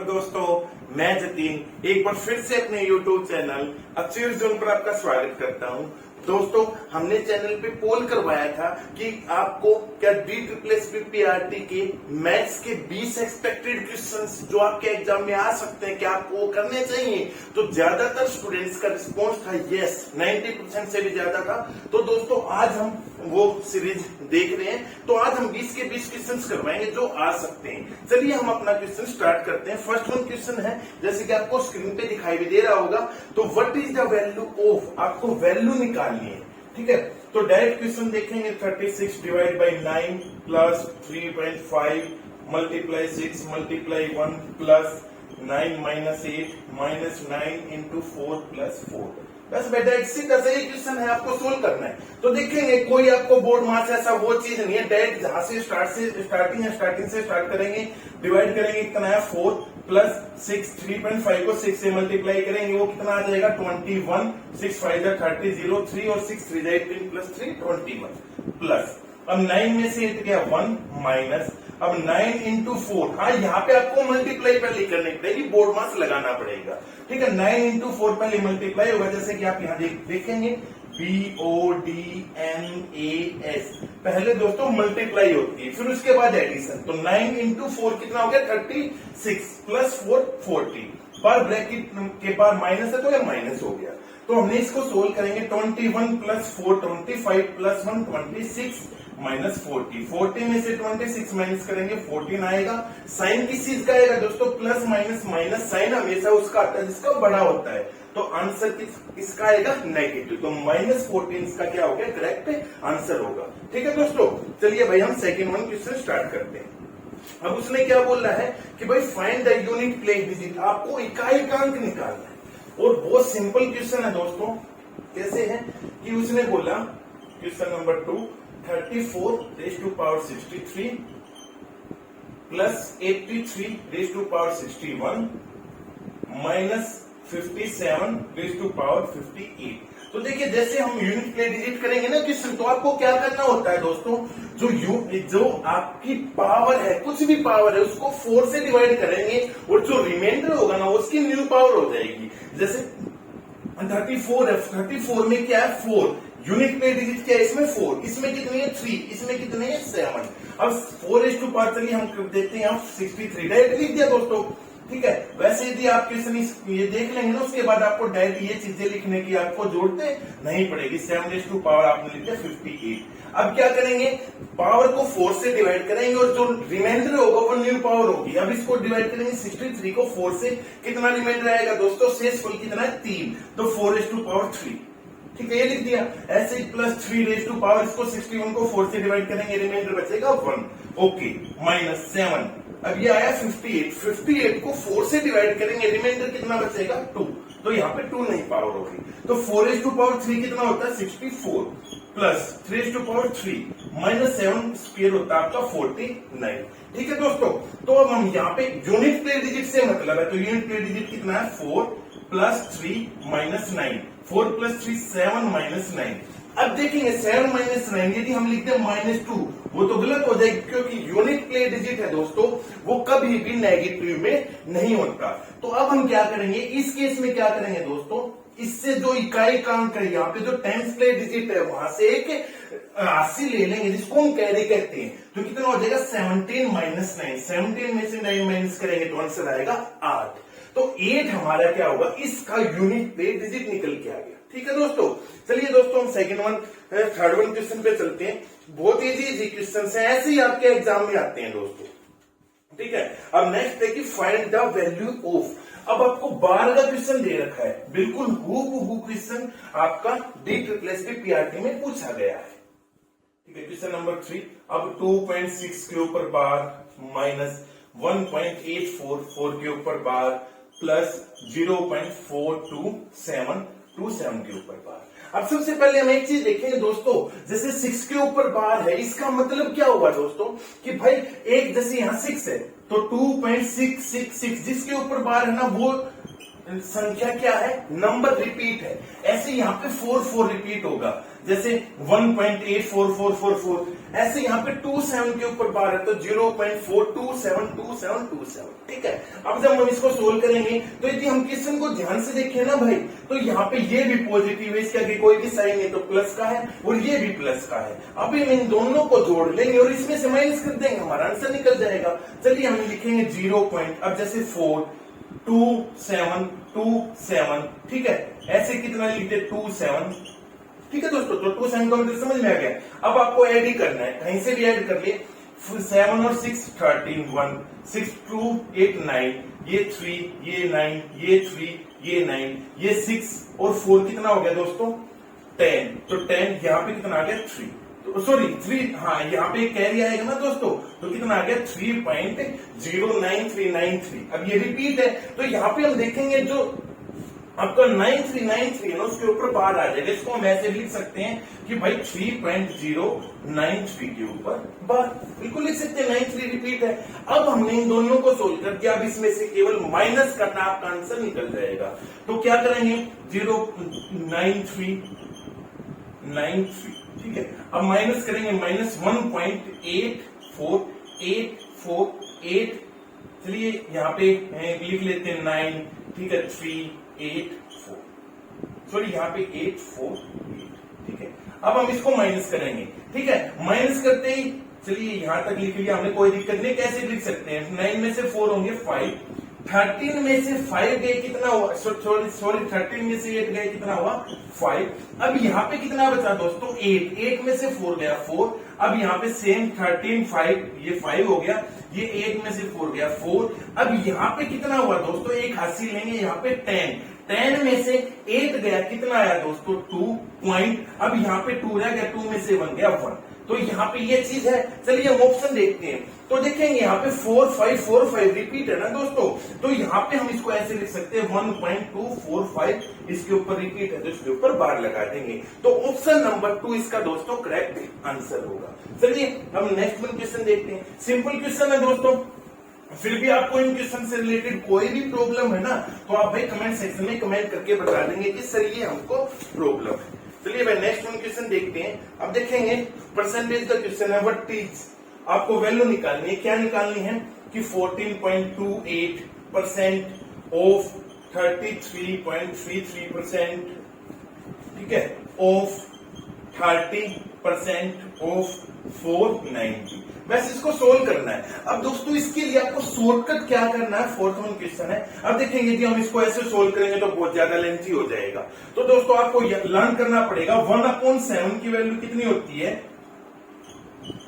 दोस्तों, मैं जतीन एक बार फिर से अपने YouTube चैनल अचीव जोन पर आपका स्वागत करता हूं। दोस्तों, हमने चैनल पे पोल करवाया था कि आपको क्या DSSS-PRT के मैथ्स के 20 एक्सपेक्टेड क्वेश्चंस जो आपके एग्जाम में आ सकते हैं, क्या आपको वो करने चाहिए। तो ज्यादातर स्टूडेंट्स का रिस्पॉन्स था यस, 90% से भी ज्यादा था। तो दोस्तों, आज हम वो सीरीज देख रहे हैं। तो आज हम 20 के 20 क्वेश्चंस करवाएंगे जो आ सकते हैं। चलिए हम अपना क्वेश्चन स्टार्ट करते हैं। फर्स्ट वन क्वेश्चन है, जैसे कि आपको स्क्रीन पे दिखाई भी दे रहा होगा। तो what is the value of, आपको वैल्यू निकालनी है, ठीक है। तो डायरेक्ट क्वेश्चन देखेंगे। 36 divide by 9 plus 3.5 multiply 6 multiply 1 plus 9 minus 8 minus 9 into 4 plus 4। बस बेटा सीधा सा ये क्वेश्चन है, आपको सोल्व करना है। तो देखेंगे कोई आपको बोर्ड मार्क्स ऐसा वो चीज नहीं है। डायरेक्ट जहां से स्टार्टिंग से स्टार्ट करेंगे, डिवाइड करेंगे, कितना है 4 प्लस 6 3.5 को 6 से मल्टीप्लाई करेंगे, वो कितना आ जाएगा 21 6 5 30 0 3 और 6 3 18 प्लस 3 21 प्लस। अब 9 में से 8 गया 1 माइनस, अब 9 इंटू 4। हाँ, यहाँ पे आपको मल्टीप्लाई पहले करनी पड़ेगी, बोर्ड मार्क्स लगाना पड़ेगा, ठीक है। 9 इंटू 4 पहले मल्टीप्लाई होगा, जैसे कि आप यहाँ देखेंगे BODMAS। पहले दोस्तों मल्टीप्लाई होती है, फिर उसके बाद एडिशन। तो 9 इंटू 4 कितना हो गया 36 प्लस 4 40। पर ब्रैकेट के बाद माइनस है तो यह माइनस हो गया। तो हमने इसको सोल्व करेंगे। 21 प्लस 4 25 प्लस 1 26 माइनस 40। 40 में से 26 माइनस करेंगे 14 आएगा। साइन किस चीज का आएगा दोस्तों, प्लस माइनस माइनस साइन हमेशा उसका आता है जिसका बड़ा होता है। तो आंसर इसका आएगा नेगेटिव। तो माइनस 14 इसका क्या हो गया, करेक्ट आंसर होगा, ठीक है दोस्तों। चलिए भाई हम सेकेंड वन क्वेश्चन स्टार्ट करते हैं। अब उसने क्या बोला है कि भाई find the unit place digit, आपको इकाइकांक निकालना है। और बहुत सिंपल क्वेश्चन है दोस्तों। कैसे है कि उसने बोला question number 2 34 raise to power 63 plus 83 raise to power 61 minus 57 raise to power 58। तो देखिए, जैसे हम यूनिट प्लेस डिजिट करेंगे ना क्वेश्चन, तो आपको क्या करना होता है दोस्तों, जो आपकी पावर है, कुछ भी पावर है, उसको 4 से डिवाइड करेंगे और जो रिमाइंडर होगा ना उसकी न्यू पावर हो जाएगी। जैसे 34 है, 34 में क्या है 4, यूनिट प्लेस डिजिट क्या है इसमें 4, इसमें कितने हैं 3, इसमें कितने हैं 7। अब 4 रेज़ टू पावर, चलिए हम देखते हैं 63 डायरेक्ट लिख दिया दोस्तों, ठीक है। वैसे यदि आप क्वेश्चन ये देख लेंगे ना, उसके बाद आपको डायरेक्ट ये चीजें लिखने की आपको जोड़ते नहीं पड़ेगी। 7 रेज़ टू पावर आपने लिख दिया 58। अब क्या करेंगे, पावर को 4 से डिवाइड करेंगे और जो रिमाइंडर होगा वो न्यू पावर होगी। अब इसको डिवाइड करेंगे 63 को 4 से, कितना रिमाइंडर आएगा दोस्तों, शेषफल कितना है 3। तो 4 रेज़ टू पावर 3, ठीक है, ये लिख दिया। ऐसे प्लस 3 रेज़ टू पावर, इसको 61 को 4 से डिवाइड करेंगे, रिमाइंडर बचेगा 1, ओके, माइनस 7। अब ये आया 58 को 4 से डिवाइड करेंगे, रिमाइंडर कितना बचेगा 2। तो यहाँ पे 2 नहीं पावर होगी। तो 4 रेज़ टू पावर 3 कितना होता है 64 plus 3 raise to power 3 minus 7 square होता है आपका 49, ठीक है दोस्तों। तो अब हम यहाँ पे यूनिट प्लेस डिजिट से मतलब है, तो यूनिट प्लेस डिजिट कितना है 4 प्लस 3 माइनस 9, 4 प्लस 3 7 माइनस 9। अब देखेंगे 7 माइनस 9 यदि हम लिखते हैं -2, वो तो गलत हो जाएगी, क्योंकि यूनिट प्लेस डिजिट है दोस्तों, वो कभी भी नेगेटिव में नहीं होता। तो अब हम क्या करेंगे, इस केस में क्या करेंगे दोस्तों, इससे जो इकाइकांक है, यहाँ पे जो टेंस प्लेस डिजिट है, वहां से एक राशि ले लेंगे जिसको हम कैरी कहते हैं। तो कितना हो जाएगा 17 माइनस 9, 17 में से 9 माइनस करेंगे तो आंसर आएगा 8। तो 8 हमारा क्या होगा, इसका यूनिट प्लेस डिजिट निकल के आ गया, ठीक है दोस्तों। चलिए दोस्तों हम थर्ड वन क्वेश्चन पे चलते हैं। बहुत इजी क्वेश्चन है, ऐसे ही आपके एग्जाम में आते हैं दोस्तों, ठीक है। अब नेक्स्ट है कि फाइंड द वैल्यू ऑफ। अब आपको 12 का क्वेश्चन दे रखा है, बिल्कुल हूबहू क्वेश्चन आपका DSSS-PRT में पूछा गया है, ठीक है। क्वेश्चन नंबर 3, अब 2.6 के ऊपर बार माइनस 1.844 के ऊपर बार प्लस 0.427 के ऊपर बार। अब सबसे पहले हम एक चीज देखेंगे दोस्तों, जैसे 6 के ऊपर बार है, इसका मतलब क्या हुआ दोस्तों कि भाई एक, जैसे यहाँ 6 है तो 2.666 जिसके ऊपर बार है ना वो संख्या क्या है, नंबर रिपीट है। ऐसे यहाँ पे 4 रिपीट होगा, जैसे 1.84444, ऐसे यहाँ पे 27 के ऊपर बार है तो 0.4272727, ठीक है। अब जब हम इसको सोल्व करेंगे तो यदि हम क्वेश्चन को ध्यान से देखें ना भाई, तो यहाँ पे ये भी पॉजिटिव है, इसके आगे कोई भी साइन नहीं तो प्लस का है, और ये भी प्लस का है। अभी हम इन दोनों को जोड़ लेंगे और इसमें से माइनस कर देंगे, हमारा आंसर निकल जाएगा। चलिए हम लिखेंगे 0. अब जैसे 42727, ठीक है, ऐसे कितना लिखते 27, ठीक है दोस्तों। तो 27 का मतलब समझ में आ गया। अब आपको ऐड ही करना है, कहीं से भी ऐड कर लिए। 7 और 6 13, 1 6 2 8 9, ये 3 ये 9, ये 3 ये 9, ये 6 और 4 कितना हो गया दोस्तों 10। तो 10 यहाँ पे कितना आ गया 3, तो सॉरी 3, हाँ यहाँ पे कैरी आएगा ना दोस्तों, तो कितना आ गया 3.09393। अब ये रिपीट है तो यहाँ पे हम देखेंगे जो आपका 9393 है ना उसके ऊपर बार आ जाएगा। इसको हम ऐसे लिख सकते हैं कि भाई 3.093 के ऊपर बार, बिल्कुल लिख सकते हैं, 93 रिपीट है। अब हमने इन दोनों को सोल्व कर दिया, अब इसमें से केवल माइनस करना, आपका आंसर निकल जाएगा। तो क्या करेंगे 0.93, ठीक है। अब माइनस करेंगे, माइनस 1.84848, चलिए यहाँ पे लिख लेते हैं 9, ठीक है, 384, सॉरी यहाँ पे 848, ठीक है। अब हम इसको माइनस करेंगे, ठीक है। माइनस करते ही चलिए यहां तक लिख लिया हमने, कोई दिक्कत नहीं। कैसे लिख सकते हैं, 9 में से 4 होंगे 5, 13 में से 5 गए कितना हुआ, सॉरी 13 में से 8 गए कितना हुआ 5। अब यहाँ पे कितना बचा दोस्तों 8 में से 4 गया 4। अब यहाँ पे सेम 13 5, ये 5 हो गया, ये 8 में से 4 गया 4। अब यहाँ पे कितना हुआ दोस्तों, एक हासिल लेंगे, यहाँ पे 10 में से 8 गया, कितना आया दोस्तों 2 पॉइंट। अब यहाँ पे 2 रह गया, 2 में से 1 गया 1। तो यहाँ पे ये चीज है। चलिए हम ऑप्शन देखते हैं, तो देखेंगे यहाँ पे 4 5 4 5 रिपीट है ना दोस्तों, तो यहाँ पे हम इसको ऐसे लिख सकते हैं 1.245, इसके ऊपर रिपीट है तो इसके ऊपर बार लगा देंगे। तो ऑप्शन नंबर 2 इसका दोस्तों करेक्ट आंसर होगा। चलिए हम नेक्स्ट वन क्वेश्चन देखते हैं। सिंपल क्वेश्चन है दोस्तों, फिर भी आपको इन क्वेश्चन से रिलेटेड कोई भी प्रॉब्लम है ना, तो आप भाई कमेंट सेक्शन में कमेंट करके बता देंगे कि सर ये हमको प्रॉब्लम है। चलिए भाई नेक्स्ट वन क्वेश्चन देखते हैं। अब देखेंगे परसेंटेज का क्वेश्चन है, व्हाट इज, आपको वैल्यू निकालनी है। क्या निकालनी है कि 14.28% ऑफ 33.33%, ठीक है, ऑफ 30% ऑफ 490। बस इसको सोल्व करना है। अब दोस्तों इसके लिए आपको शॉर्टकट क्या करना है, फोर्थ वन क्वेश्चन है। अब देखेंगे यदि हम इसको ऐसे सोल्व करेंगे तो बहुत ज्यादा लेंथी हो जाएगा। तो दोस्तों आपको लर्न करना पड़ेगा 1/7 की वैल्यू कितनी होती है,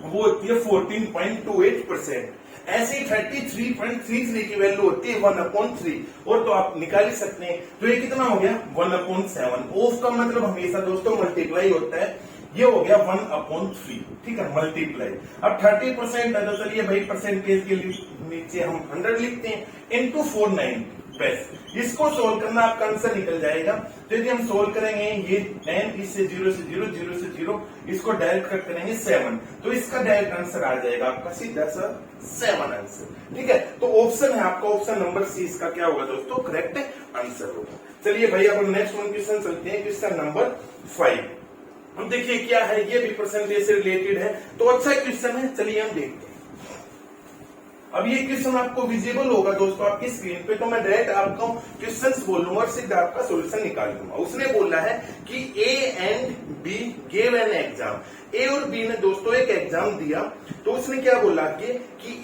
वो होती है 14.28%। ऐसे ही 33.33 की वैल्यू होती है 1/3, और तो आप निकाल ही सकते हैं। तो ये कितना हो गया 1/7। ऑफ का मतलब हमेशा दोस्तों मल्टीप्लाई होता है, ये हो गया 1/3, ठीक है, मल्टीप्लाई। अब 30% है तो चलिए भाई परसेंटेज के नीचे हम 100 लिखते हैं, इंटू 490। बस इसको सोल्व करना, आपका आंसर निकल जाएगा। तो यदि हम सोल्व करेंगे ये 10, इससे 0 से 0, 0 से 0, इसको डायरेक्ट कट करेंगे 7, तो इसका डायरेक्ट आंसर आ जाएगा आपका सीधा सा 7 आंसर, ठीक है। तो ऑप्शन है आपका, ऑप्शन नंबर सी इसका क्या होगा दोस्तों, करेक्ट आंसर होगा। चलिए भाई अब नेक्स्ट वन क्वेश्चन चलते हैं, क्वेश्चन नंबर 5। अब देखिए क्या है, ये भी परसेंटेज से रिलेटेड है, तो अच्छा क्वेश्चन है। चलिए हम देखते हैं। अब ये क्वेश्चन आपको विजिबल होगा दोस्तों आपकी स्क्रीन पे, तो मैं डायरेक्ट आपको क्वेश्चंस बोलूंगा और सीधा आपका सॉल्यूशन निकाल दूंगा। उसने बोला है कि A and B gave an exam. A और बी ने दोस्तों एक एग्जाम दिया, तो उसने क्या बोला कि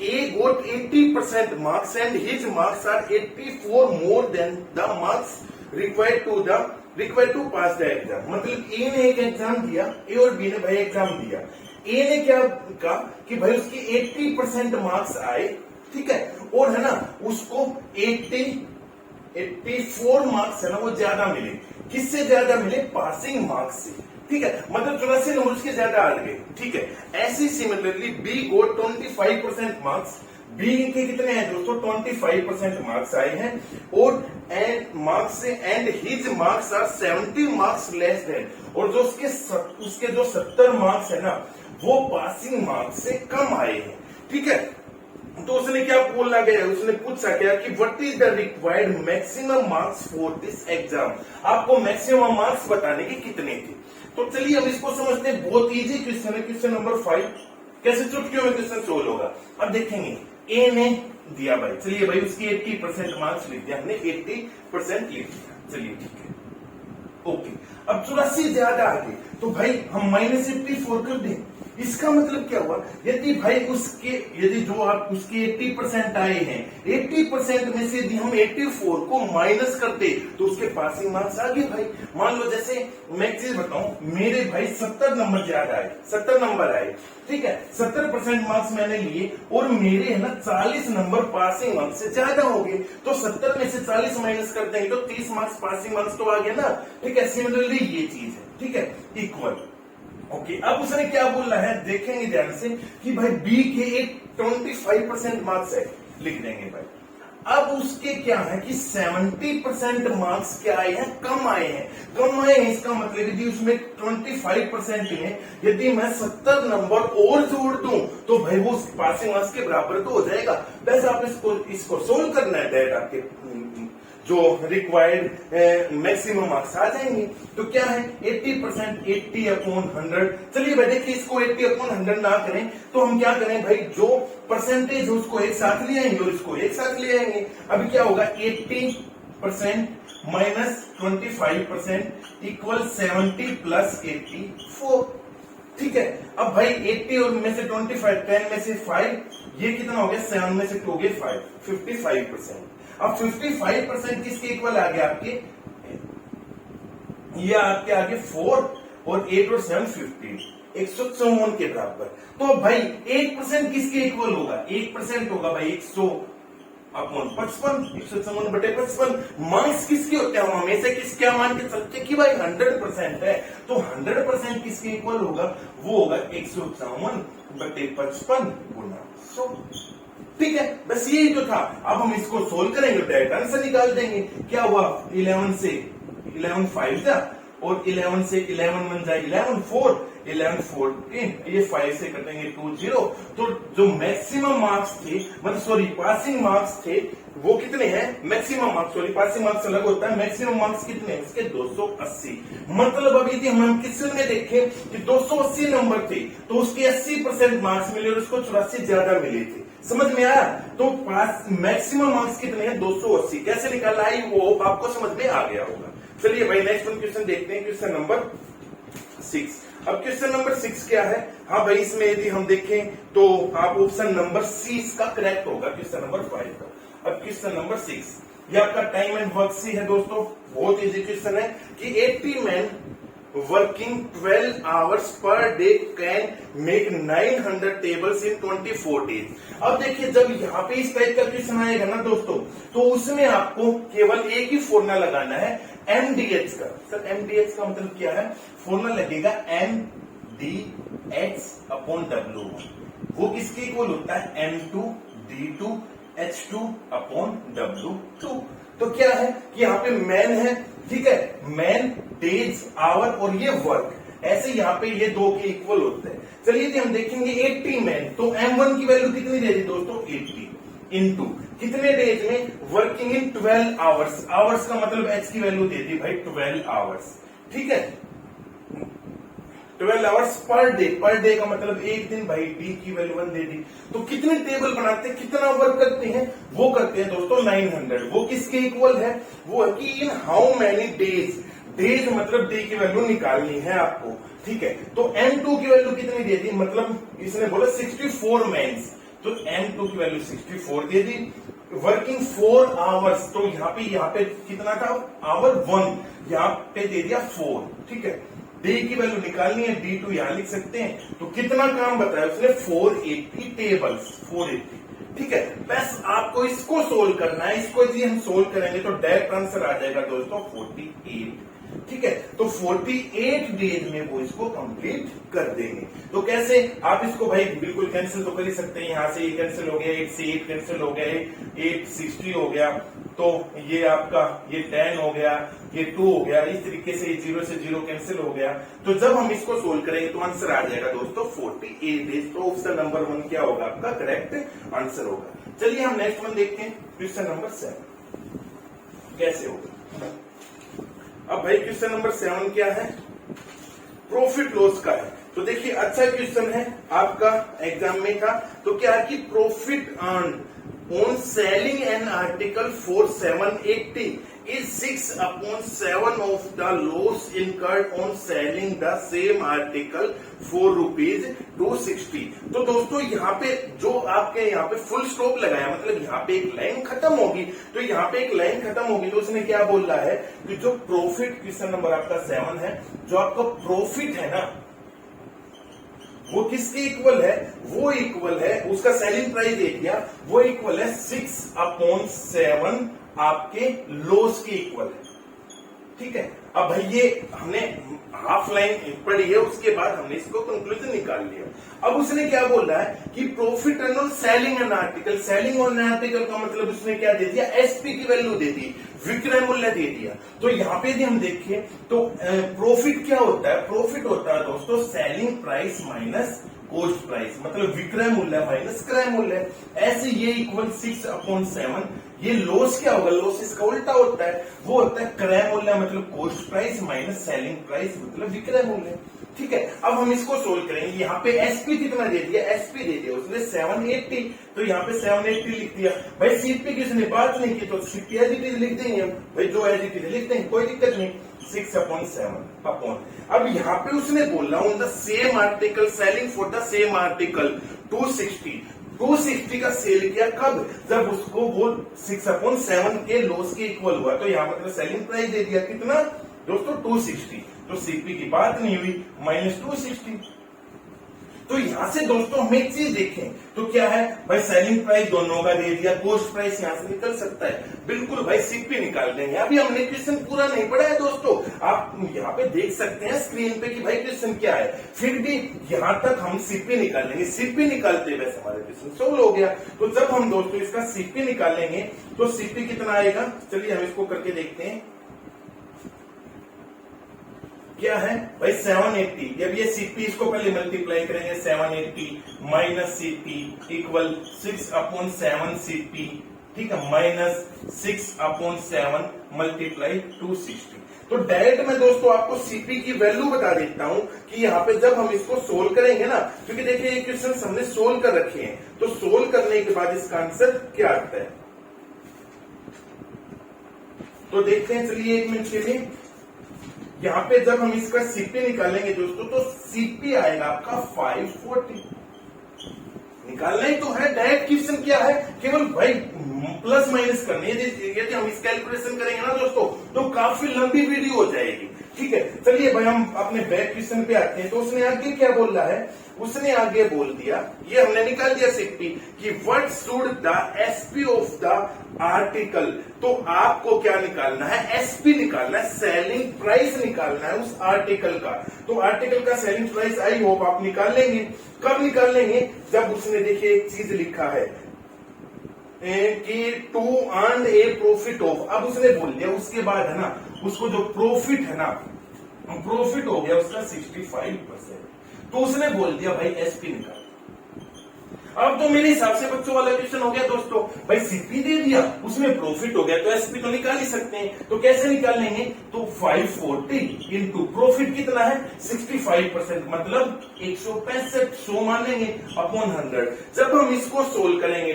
A got 80% marks and his marks are 84 more than the marks required to pass the exam. मतलब ए ने एक एग्जाम दिया, ए और बी ने भाई एग्जाम दिया। ए ने क्या कहा कि भाई उसकी 80% मार्क्स आए, ठीक है, और है ना उसको 84 मार्क्स है ना वो ज्यादा मिले। किससे ज्यादा मिले, पासिंग मार्क्स से, ठीक है, मतलब 84 नंबर उसके ज्यादा आ गए, ठीक है। ऐसी similarly B got 25% marks, B के कितने हैं दोस्तों 25% मार्क्स आए हैं, और एंड मार्क्स से and his marks are 70 marks less than, और जो उसके जो 70 मार्क्स है ना वो पासिंग मार्क्स से कम आए हैं, ठीक है। तो उसने क्या बोला गया, उसने पूछा क्या कि what is the required maximum marks for this exam, आपको मैक्सिमम मार्क्स बताने के कितने थे। तो चलिए अब इसको समझते हैं, बहुत इजी क्वेश्चन है, क्वेश्चन नंबर 5। कैसे चुटकियों में क्वेश्चन सोल्व होगा। अब देखेंगे ए ने दिया भाई, चलिए भाई उसकी 80% मार्क्स लिख दिया हमने, 80% लिख दिया, चलिए ठीक है ओके। अब 84 ज्यादा आ गए तो भाई हम -84 कर दें। इसका मतलब क्या हुआ, यदि भाई उसके यदि जो आप उसके 80% आए हैं, 80% में से यदि हम 84 को माइनस करते तो उसके पासिंग मार्क्स आ गए भाई। मान लो जैसे मैं एक चीज बताऊं, मेरे भाई 70 नंबर ज्यादा आए, 70 नंबर आए, ठीक है 70% मार्क्स मैंने लिए और मेरे है ना 40 नंबर पासिंग मार्क्स से ज्यादा हो गए, तो 70 में से 40 माइनस कर देंगे तो 30 मार्क्स पासिंग मार्क्स तो आ गए ना, ठीक है। सिमिलरली ये चीज है, ठीक है, इक्वल ओके। अब उसने क्या बोला है देखेंगे ध्यान से कि भाई बी के एक 25% मार्क्स है, लिख देंगे भाई। अब उसके क्या है कि 70% मार्क्स क्या आए हैं, कम आए हैं, कम आए हैं। इसका मतलब यदि उसमें 25% है, यदि मैं 70 नंबर और जोड़ दूं तो भाई वो पासिंग मार्क्स के बराबर तो हो जाएगा। बस आप इसको सोल्व करना है, दैट आपके जो रिक्वायर्ड मैक्सिमम मार्क्स आ जाएंगे। तो क्या है 80%, 80/100। चलिए भाई देखिए इसको 80/100 ना करें तो हम क्या करें भाई, जो परसेंटेज है उसको एक साथ ले आएंगे और इसको एक साथ ले आएंगे। अभी क्या होगा 80% माइनस 25% इक्वल 70 प्लस 84, ठीक है। अब भाई 80 और में से 25, 10 में से 5, ये कितना हो गया 7 में से 2 हो गए 5, 55%। अब 55% किसके इक्वल आ गया आपके, ये आपके आगे 4 और 8 और 7 15, 154 के बराबर। तो भाई 1% किसके इक्वल होगा, 1% होगा भाई 100/55, 154/55। मार्क्स किसके होते हैं, हम हमेशा क्या मान के चलते कि भाई 100% है, तो 100% किसके इक्वल होगा, वो होगा 154/55 गुना 100, ठीक है। बस यही तो था। अब हम इसको सोल्व करेंगे, डायरेक्ट आंसर निकाल देंगे। क्या हुआ 11 से 11 5 जा और 11 से 11 1 जा 11 4, 11 14, ये 5 से कटेंगे 2 0। तो जो मैक्सिमम मार्क्स थे, मतलब सॉरी पासिंग मार्क्स थे, वो कितने हैं, maximum marks, sorry passing marks अलग होता है, मैक्सिमम मार्क्स कितने हैं इसके 280। मतलब अभी यदि हम क्वेश्चन में देखें कि 280 नंबर थे तो उसके 80% मार्क्स मिले और उसको 84 ज्यादा मिले थे। समझ में आया। तो पास मैक्सिमम मार्क्स कितने हैं 280, कैसे निकाला है वो आपको समझ में आ गया होगा। चलिए भाई नेक्स्ट क्वेश्चन देखते हैं, क्वेश्चन नंबर 6। अब क्वेश्चन नंबर 6 क्या है, हाँ भाई इसमें यदि हम देखें तो आप ऑप्शन नंबर सी इसका करेक्ट होगा, क्वेश्चन नंबर 5 का। अब क्वेश्चन नंबर 6 ये आपका टाइम एंड वर्क से है दोस्तों, बहुत इजी क्वेश्चन है कि 80 man working 12 hours per day can make 900 tables in 24 days। अब देखिए जब यहाँ पे इस टाइप का क्वेश्चन आएगा ना दोस्तों, तो उसमें आपको केवल एक ही फॉर्मूला लगाना है MDH का। सर MDH का मतलब क्या है, फॉर्मूला लगेगा MDH/W, वो किसके इक्वल होता है M2D2H2/W2। तो क्या है कि यहाँ पे मैन है, ठीक है, मैन, डेज, आवर और ये वर्क, ऐसे यहाँ पे ये दो के इक्वल होते हैं। चलिए यदि हम देखेंगे 80 मैन, तो M1 की वैल्यू कितनी दे दी दोस्तों 80 इंटू कितने डेज में, वर्किंग इन 12 आवर्स, आवर्स का मतलब H की वैल्यू दे दी भाई 12 आवर्स, ठीक है 12 hours per day, per day का मतलब एक दिन भाई, डी की वैल्यू 1 दे दी। तो कितने टेबल बनाते हैं, कितना वर्क करते हैं, वो करते हैं दोस्तों 900। वो किसके इक्वल है, वो है कि in how many days, days मतलब डे की वैल्यू निकालनी है आपको, ठीक है। तो M2 की वैल्यू कितनी दे दी, मतलब इसने बोला 64 मैन्स, तो M2 की वैल्यू 64 दे दी। वर्किंग 4 आवर्स, तो यहाँ पे कितना था, आवर 1, यहाँ पे दे दिया 4, ठीक है। डी की वैल्यू निकालनी है, D2 यहां लिख सकते हैं। तो कितना काम बताया उसने, 480 टेबल्स, 480, ठीक है। बस आपको इसको सोल्व करना है, इसको यदि हम सोल्व करेंगे तो डायरेक्ट आंसर आ जाएगा दोस्तों 48। ठीक है, तो 48 डेज में वो इसको कंप्लीट कर देंगे। तो कैसे आप इसको भाई बिल्कुल कैंसिल तो कर ही सकते हैं, यहां से ये कैंसिल हो गया, 8 से 8 कैंसिल हो गया, 860 हो गया, तो ये आपका ये 10 हो गया, ये 2 हो गया, इस तरीके से 0 से 0 कैंसिल हो गया। तो जब हम इसको सोल्व करेंगे तो आंसर आ जाएगा दोस्तों 48 डेज। तो ऑप्शन नंबर 1 क्या होगा आपका करेक्ट आंसर होगा। चलिए हम नेक्स्ट वन देखते हैं, क्वेश्चन नंबर 7 कैसे होगा। अब भाई क्वेश्चन नंबर 7 क्या है, प्रॉफिट लॉस का है। तो देखिए अच्छा क्वेश्चन है आपका एग्जाम में था, तो क्या है कि profit earn on selling an article for 780 is 6/7 of the loss incurred on selling the same article for rupees 260। तो दोस्तों यहाँ पे जो आपके यहाँ पे फुल स्टॉप लगाया, मतलब यहाँ पे एक लाइन खत्म होगी, तो यहाँ पे एक लाइन खत्म होगी, तो उसने क्या बोल रहा है कि जो प्रॉफिट, क्वेश्चन नंबर आपका 7 है, जो आपका प्रॉफिट है ना वो किसके इक्वल है, वो इक्वल है उसका सेलिंग प्राइस दे दिया, वो इक्वल है 6/7 आपके लॉस के इक्वल है। ठीक है, अब भाई ये हमने हाफ लाइन पढ़ी है, उसके बाद हमने इसको कंक्लूजन निकाल लिया। अब उसने क्या बोल रहा है कि profit earn on selling an article, selling on article का मतलब उसने क्या दे दिया, एसपी की वैल्यू दे दी, विक्रय मूल्य दे दिया। तो यहाँ पे यदि हम देखें तो प्रॉफिट क्या होता है, प्रॉफिट होता है दोस्तों selling price minus cost price, मतलब विक्रय मूल्य माइनस क्रय मूल्य। ऐसे ये इक्वल 6/7। ये लॉस क्या होगा, लॉस इसका उल्टा होता है, वो होता है क्रय मूल्य मतलब cost price minus selling price मतलब विक्रय मूल्य। ठीक है, अब हम इसको सोल्व करेंगे। यहाँ पे एसपी कितना दे दिया, एसपी दे दिया उसने 780, तो यहाँ पे 780 लिख दिया। भाई सीपी किसने बात नहीं की, तो सीपी एज इट इज लिख देंगे हम, भाई जो एज इट इज लिख देंगे, कोई दिक्कत नहीं। 6/7 अपॉन, अब यहाँ पे उसने बोला on the same article selling for the same article 260 का सेल किया कब, जब उसको वो 6/7 के लॉस के इक्वल हुआ। तो यहाँ मतलब सेलिंग प्राइस दे दिया कितना दोस्तों 260, तो सीपी की बात नहीं हुई, -260। तो यहां से दोस्तों हम एक चीज देखें तो क्या है भाई, सेलिंग प्राइस दोनों का दे दिया, कॉस्ट प्राइस यहां से निकल सकता है, बिल्कुल भाई सीपी निकाल देंगे। अभी हमने क्वेश्चन पूरा नहीं पढ़ा है दोस्तों, आप यहाँ पे देख सकते हैं स्क्रीन पे कि भाई क्वेश्चन क्या है, फिर भी यहां तक हम सीपी निकालेंगे। सीपी निकालते हुए हमारे क्वेश्चन सोल्व हो गया। तो जब हम दोस्तों इसका सीपी निकालेंगे तो सीपी कितना आएगा, चलिए हम इसको करके देखते हैं। क्या है भाई 780, जब ये सीपी इसको पहले मल्टीप्लाई करेंगे, 780 माइनस सीपी इक्वल 6/7 सीपी, ठीक है, माइनस 6/7 मल्टीप्लाई 260। तो डायरेक्ट मैं दोस्तों आपको सीपी की वैल्यू बता देता हूं कि यहाँ पे जब हम इसको सोल्व करेंगे ना, क्योंकि देखिए ये क्वेश्चन हमने सोल्व कर रखे हैं, तो सोल्व करने के बाद इसका आंसर क्या आता है तो देखते हैं। चलिए 1 मिनट के लिए, यहाँ पे जब हम इसका सीपी निकालेंगे दोस्तों तो सीपी आएगा आपका 540। निकालना ही तो है, डायरेक्ट क्वेश्चन क्या है, केवल भाई प्लस माइनस करनी है। यदि हम इस कैलकुलेशन करेंगे ना दोस्तों तो काफी लंबी वीडियो हो जाएगी। ठीक है, चलिए भाई हम अपने बैक क्वेश्चन पे आते हैं। तो उसने आगे क्या बोल रहा है, उसने आगे बोल दिया, ये हमने निकाल दिया सीपी कि what should the SP of the article. तो आपको क्या निकालना है, एसपी निकालना है, सेलिंग प्राइस निकालना है उस आर्टिकल का। तो आर्टिकल का सेलिंग प्राइस आई होप आप निकाल लेंगे। कब निकाल लेंगे, जब उसने देखिए एक चीज लिखा है कि to earn a profit of, अब उसने बोल दिया उसके बाद है ना, उसको जो प्रॉफिट है ना, प्रॉफिट हो गया उसका 65%, तो उसने बोल दिया भाई एसपी निकाल। अब तो मेरे हिसाब से बच्चों वाला क्वेश्चन हो गया दोस्तों, भाई सीपी दे दिया, उसमें प्रॉफिट हो गया, तो एसपी तो निकाल ही सकते हैं। तो कैसे निकाल लेंगे, तो 540 इंटू प्रॉफिट कितना है 65%, मतलब 165, 100 मान लेंगे अपॉन 100। जब हम इसको सोल्व करेंगे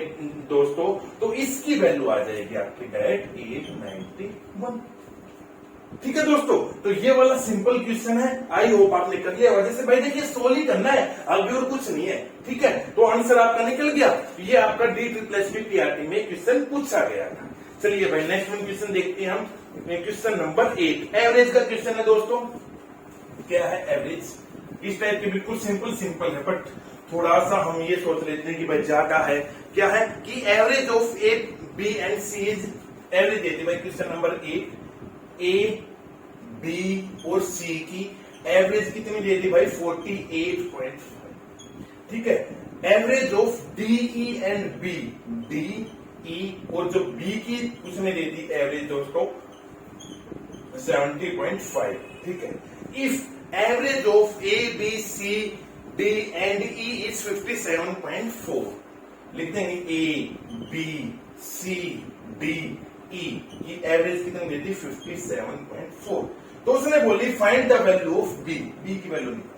दोस्तों तो इसकी वैल्यू आ जाएगी आपकी डायरेक्ट 891। ठीक है दोस्तों, तो ये वाला सिंपल क्वेश्चन है, आई होप आपने कर लिया। वजह से भाई देखिए सोल्व ही करना है, आगे और कुछ नहीं है। ठीक है, तो आंसर आपका निकल गया। ये आपका D+P में क्वेश्चन पूछा गया था। चलिए भाई नेक्स्ट क्वेश्चन देखते हैं हम, क्वेश्चन नंबर 8 एवरेज का क्वेश्चन है दोस्तों। क्या है एवरेज, इस टाइप के बिल्कुल सिंपल है, बट थोड़ा सा हम ये सोच लेते हैं कि भाई ज्यादा है। क्या है कि average of A, B and C is, average देती है भाई क्वेश्चन नंबर 8 A, बी और सी की एवरेज कितनी दे दी भाई 48.5। ठीक है, average of D E and B, D E और जो बी की उसने दे दी एवरेज दोस्तों 70.5। ठीक है, if average of A B C D and E is 57.4, लिख देंगे ए बी सी डी ई की एवरेज कितनी देती 57.4। तो उसने बोली find the value of B, B की वैल्यू निकालो।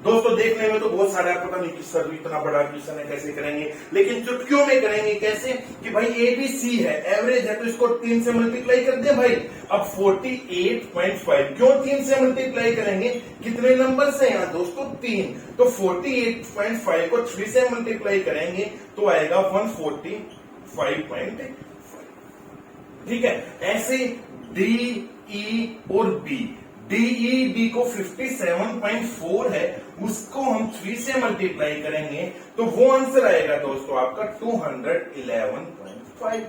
दोस्तों देखने में तो बहुत सारा पता नहीं कि सर इतना बड़ा क्वेश्चन है कैसे करेंगे, लेकिन चुटकियों में करेंगे। कैसे कि भाई ए बी सी है, एवरेज है, तो इसको 3 से मल्टीप्लाई कर दे भाई। अब 48.5 क्यों 3 से मल्टीप्लाई करेंगे, कितने नंबर से यहाँ दोस्तों 3, तो 48.5 को 3 से मल्टीप्लाई करेंगे तो आएगा 145.5। ठीक है, ऐसे डी ई और बी, डीई बी को 57.4 है, उसको हम 3 से मल्टीप्लाई करेंगे तो वो आंसर आएगा दोस्तों आपका 211.5।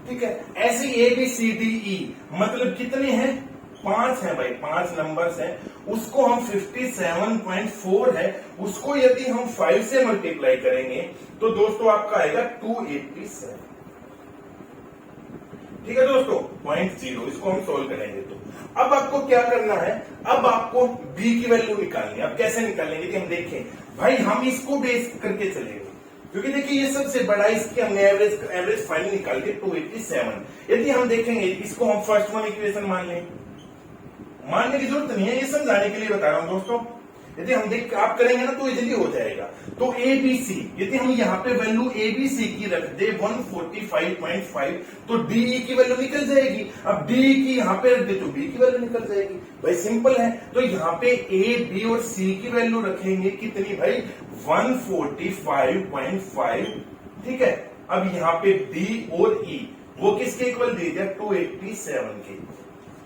ठीक है, ऐसे ए बी सी डी ई मतलब कितने हैं 5 है भाई, 5 नंबर्स हैं, उसको हम 57.4 है, उसको यदि हम 5 से मल्टीप्लाई करेंगे तो दोस्तों आपका आएगा 287। ठीक है दोस्तों, 0.0 इसको हम सोल्व करेंगे। तो अब आपको क्या करना है, अब आपको b की वैल्यू निकालनी है। अब कैसे निकालेंगे कि हम देखें भाई, हम इसको बेस करके चलेंगे, क्योंकि देखिए ये सबसे बड़ा, इसकी हमने एवरेज फाइनल निकाल के 287। यदि हम देखेंगे इसको हम फर्स्ट वन इक्वेशन मानने की जरूरत नहीं है, ये समझाने के लिए बता रहा हूं दोस्तों। यदि हम देख आप करेंगे ना तो इजीली हो जाएगा। तो ए बी सी, यदि हम यहाँ पे वैल्यू ए बी सी की रख दे 145.5 तो डी की वैल्यू निकल जाएगी। अब डी की यहाँ पे रख दे तो बी की वैल्यू निकल जाएगी। भाई सिंपल है। तो यहाँ पे ए बी और सी की वैल्यू रखेंगे कितनी भाई 145.5। ठीक है, अब यहाँ पे डी और ई वो किसके इक्वल दे दिया 287 के।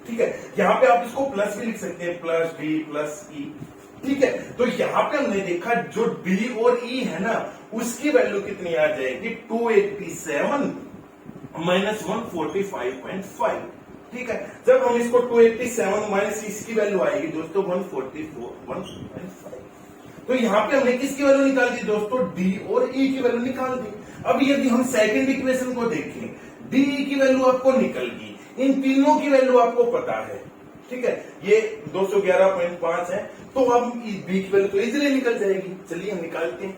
ठीक है, यहाँ पे आप इसको प्लस भी लिख सकते हैं, प्लस डी प्लस ई। ठीक है, तो यहाँ पे हमने देखा जो डी और ई है ना उसकी वैल्यू कितनी आ जाएगी 287 माइनस 145.5। ठीक है, जब हम इसको 287 माइनस इसकी वैल्यू आएगी दोस्तों 144.5। तो यहाँ पे हमने किसकी वैल्यू निकाल दी दोस्तों, डी और ई की वैल्यू निकाल दी। अब यदि हम सेकंड इक्वेशन को देखें, डी की वैल्यू आपको निकल गई, इन तीनों की वैल्यू आपको पता है। ठीक है, ये 211.5 है, तो अब बी की वैल्यू तो इजीली निकल जाएगी। चलिए हम निकालते हैं।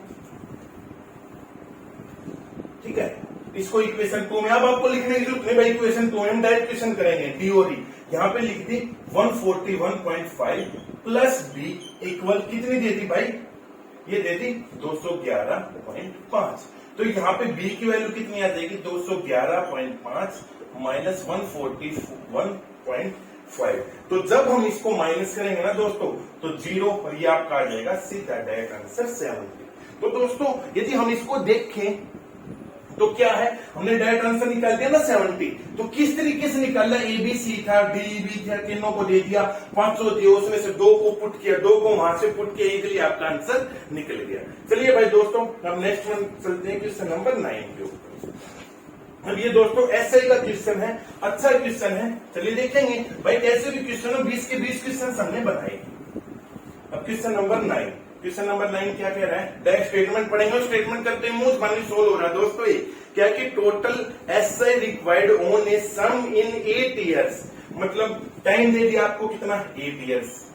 ठीक है, इसको इक्वेशन 2 में, अब आपको लिखने की जरूरत नहीं भाई, इक्वेशन 2 में हम डायरेक्ट इक्वेशन करेंगे। डी और ई यहाँ पे लिख दी 141.5 प्लस बी इक्वल कितनी दे दी भाई, ये दे दी 211.5। तो यहाँ पे बी की वैल्यू कितनी आ जाएगी 211.5 माइनस 141.5। तो जब हम इसको माइनस करेंगे ना दोस्तों तो 0 और ये आपका आ जाएगा सीधा डायरेक्ट आंसर 70। तो दोस्तों यदि हम इसको देखें तो क्या है, हमने डायरेक्ट आंसर निकाल दिया ना 70। तो किस तरीके से निकाला, ए बी सी था, डी बी था, तीनों को दे दिया, 500 दिए, उसमें से 2 को पुट किया, 2 को वहां से पुट किया, इजीली आपका आंसर निकल गया। चलिए भाई दोस्तों अब नेक्स्ट वन चलते हैं क्वेश्चन नंबर 9 के ऊपर। अब ये दोस्तों एसआई का क्वेश्चन है, अच्छा क्वेश्चन है। चलिए देखेंगे भाई कैसे भी क्वेश्चन हो, 20 के 20 क्वेश्चन हमने बनाए। अब क्वेश्चन नंबर 9, क्वेश्चन नंबर 9 क्या कह रहा है, डायरेक्ट स्टेटमेंट पढ़ेंगे, स्टेटमेंट करते हैं मूव मानी सोल्व हो रहा है दोस्तों। ये क्या कि total SI required on a sum in 8 years, मतलब टाइम दे दिया आपको कितना 8 ईयर्स।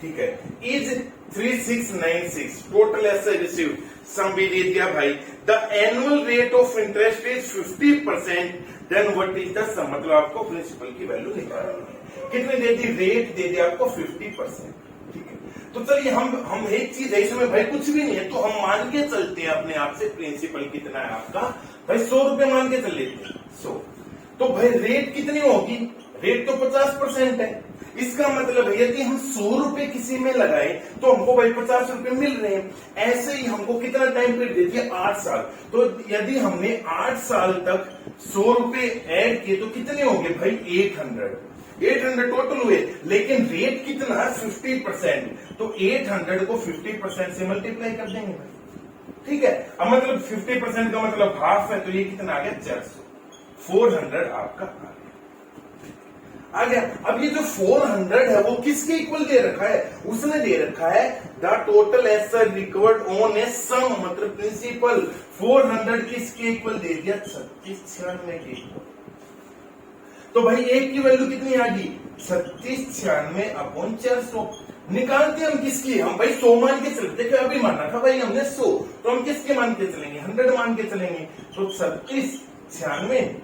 ठीक है, is 3696 total SI received, sum भी दे दिया भाई। The annual rate of interest is 50%, then what is the sum, मतलब आपको प्रिंसिपल की वैल्यू निकालनी है। कितने दे दी, रेट दे दिया आपको 50%। ठीक है, तो चलिए हम एक चीज है इसमें भाई कुछ भी नहीं है, तो हम मान के चलते हैं अपने आप से प्रिंसिपल कितना है आपका भाई 100 रुपए मान के चल लेते हैं 100। तो भाई रेट कितनी होगी, रेट तो 50% है। इसका मतलब है यदि हम 100 रुपए किसी में लगाए तो हमको भाई 50 रुपए मिल रहे हैं। ऐसे ही हमको कितना टाइम पीरियड दे दिया 8 साल। तो यदि हमने 8 साल तक 100 रुपए ऐड किए तो कितने हो गए भाई 800 टोटल हुए, लेकिन रेट कितना 50%। तो 800 को 50% से मल्टीप्लाई कर देंगे भाई। ठीक है, अब मतलब 50% का मतलब हाफ है, तो ये कितना आ गया 400, 400 आपका आ गया। आ गया। अब ये जो 400 है वो किसके इक्वल दे रखा है, उसने दे रखा है the total asset recovered on a sum, मतलब प्रिंसिपल 400 किसके इक्वल दे दिया, 3696 के इक्वल। तो भाई एक की वैल्यू कितनी आ गई, 3696/400। निकालते हम किसकी, हम भाई 100 मान के चलते, देखो अभी मानना था भाई हमने 100, तो हम किसके मान के चलेंगे, 100 मान के चलेंगे। तो 3696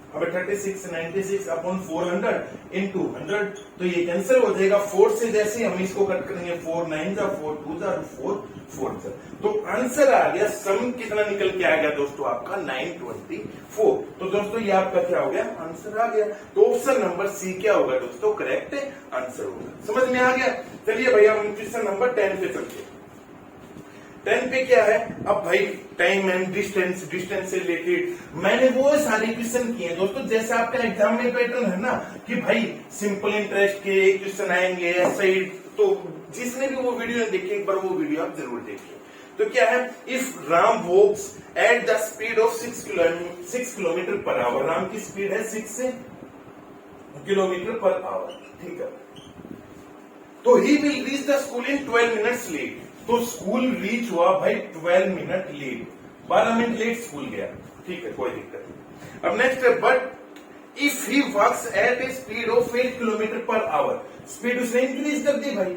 अब 3696/400 इंटू 100, तो ये कैंसिल हो जाएगा 4 से, जैसे हम इसको कट करेंगे 4 9 जा 4 2 जा 4 4 जा, तो आंसर आ गया, सम कितना निकल के आ गया दोस्तों आपका 924। तो दोस्तों ये आपका क्या हो गया, आंसर आ गया। तो ऑप्शन नंबर सी क्या होगा दोस्तों, करेक्ट आंसर होगा। समझ में आ गया। चलिए भैया हम क्वेश्चन नंबर 10 पे चलते हैं। 10 पे क्या है, अब भाई टाइम एंड डिस्टेंस, डिस्टेंस से रिलेटेड मैंने वो सारे क्वेश्चन किए दोस्तों, जैसे आपका एग्जाम में पैटर्न है ना कि भाई सिंपल इंटरेस्ट के क्वेश्चन आएंगे ऐसे, तो जिसने भी वो वीडियो देखे एक बार वो वीडियो आप जरूर देखिए। तो क्या है, if Ram walks at the speed of 6 kilometre per hour, Ram की स्पीड है 6 किलोमीटर पर आवर, ठीक है, तो he will reach the school in 12 minutes late. तो स्कूल रीच हुआ भाई 12 minute late, 12 minute late school गया, ठीक है, कोई दिक्कत नहीं। अब नेक्स्ट है, but if he walks at a speed of 8 kilometre per hour, speed उसने इंक्रीज कर दी भाई,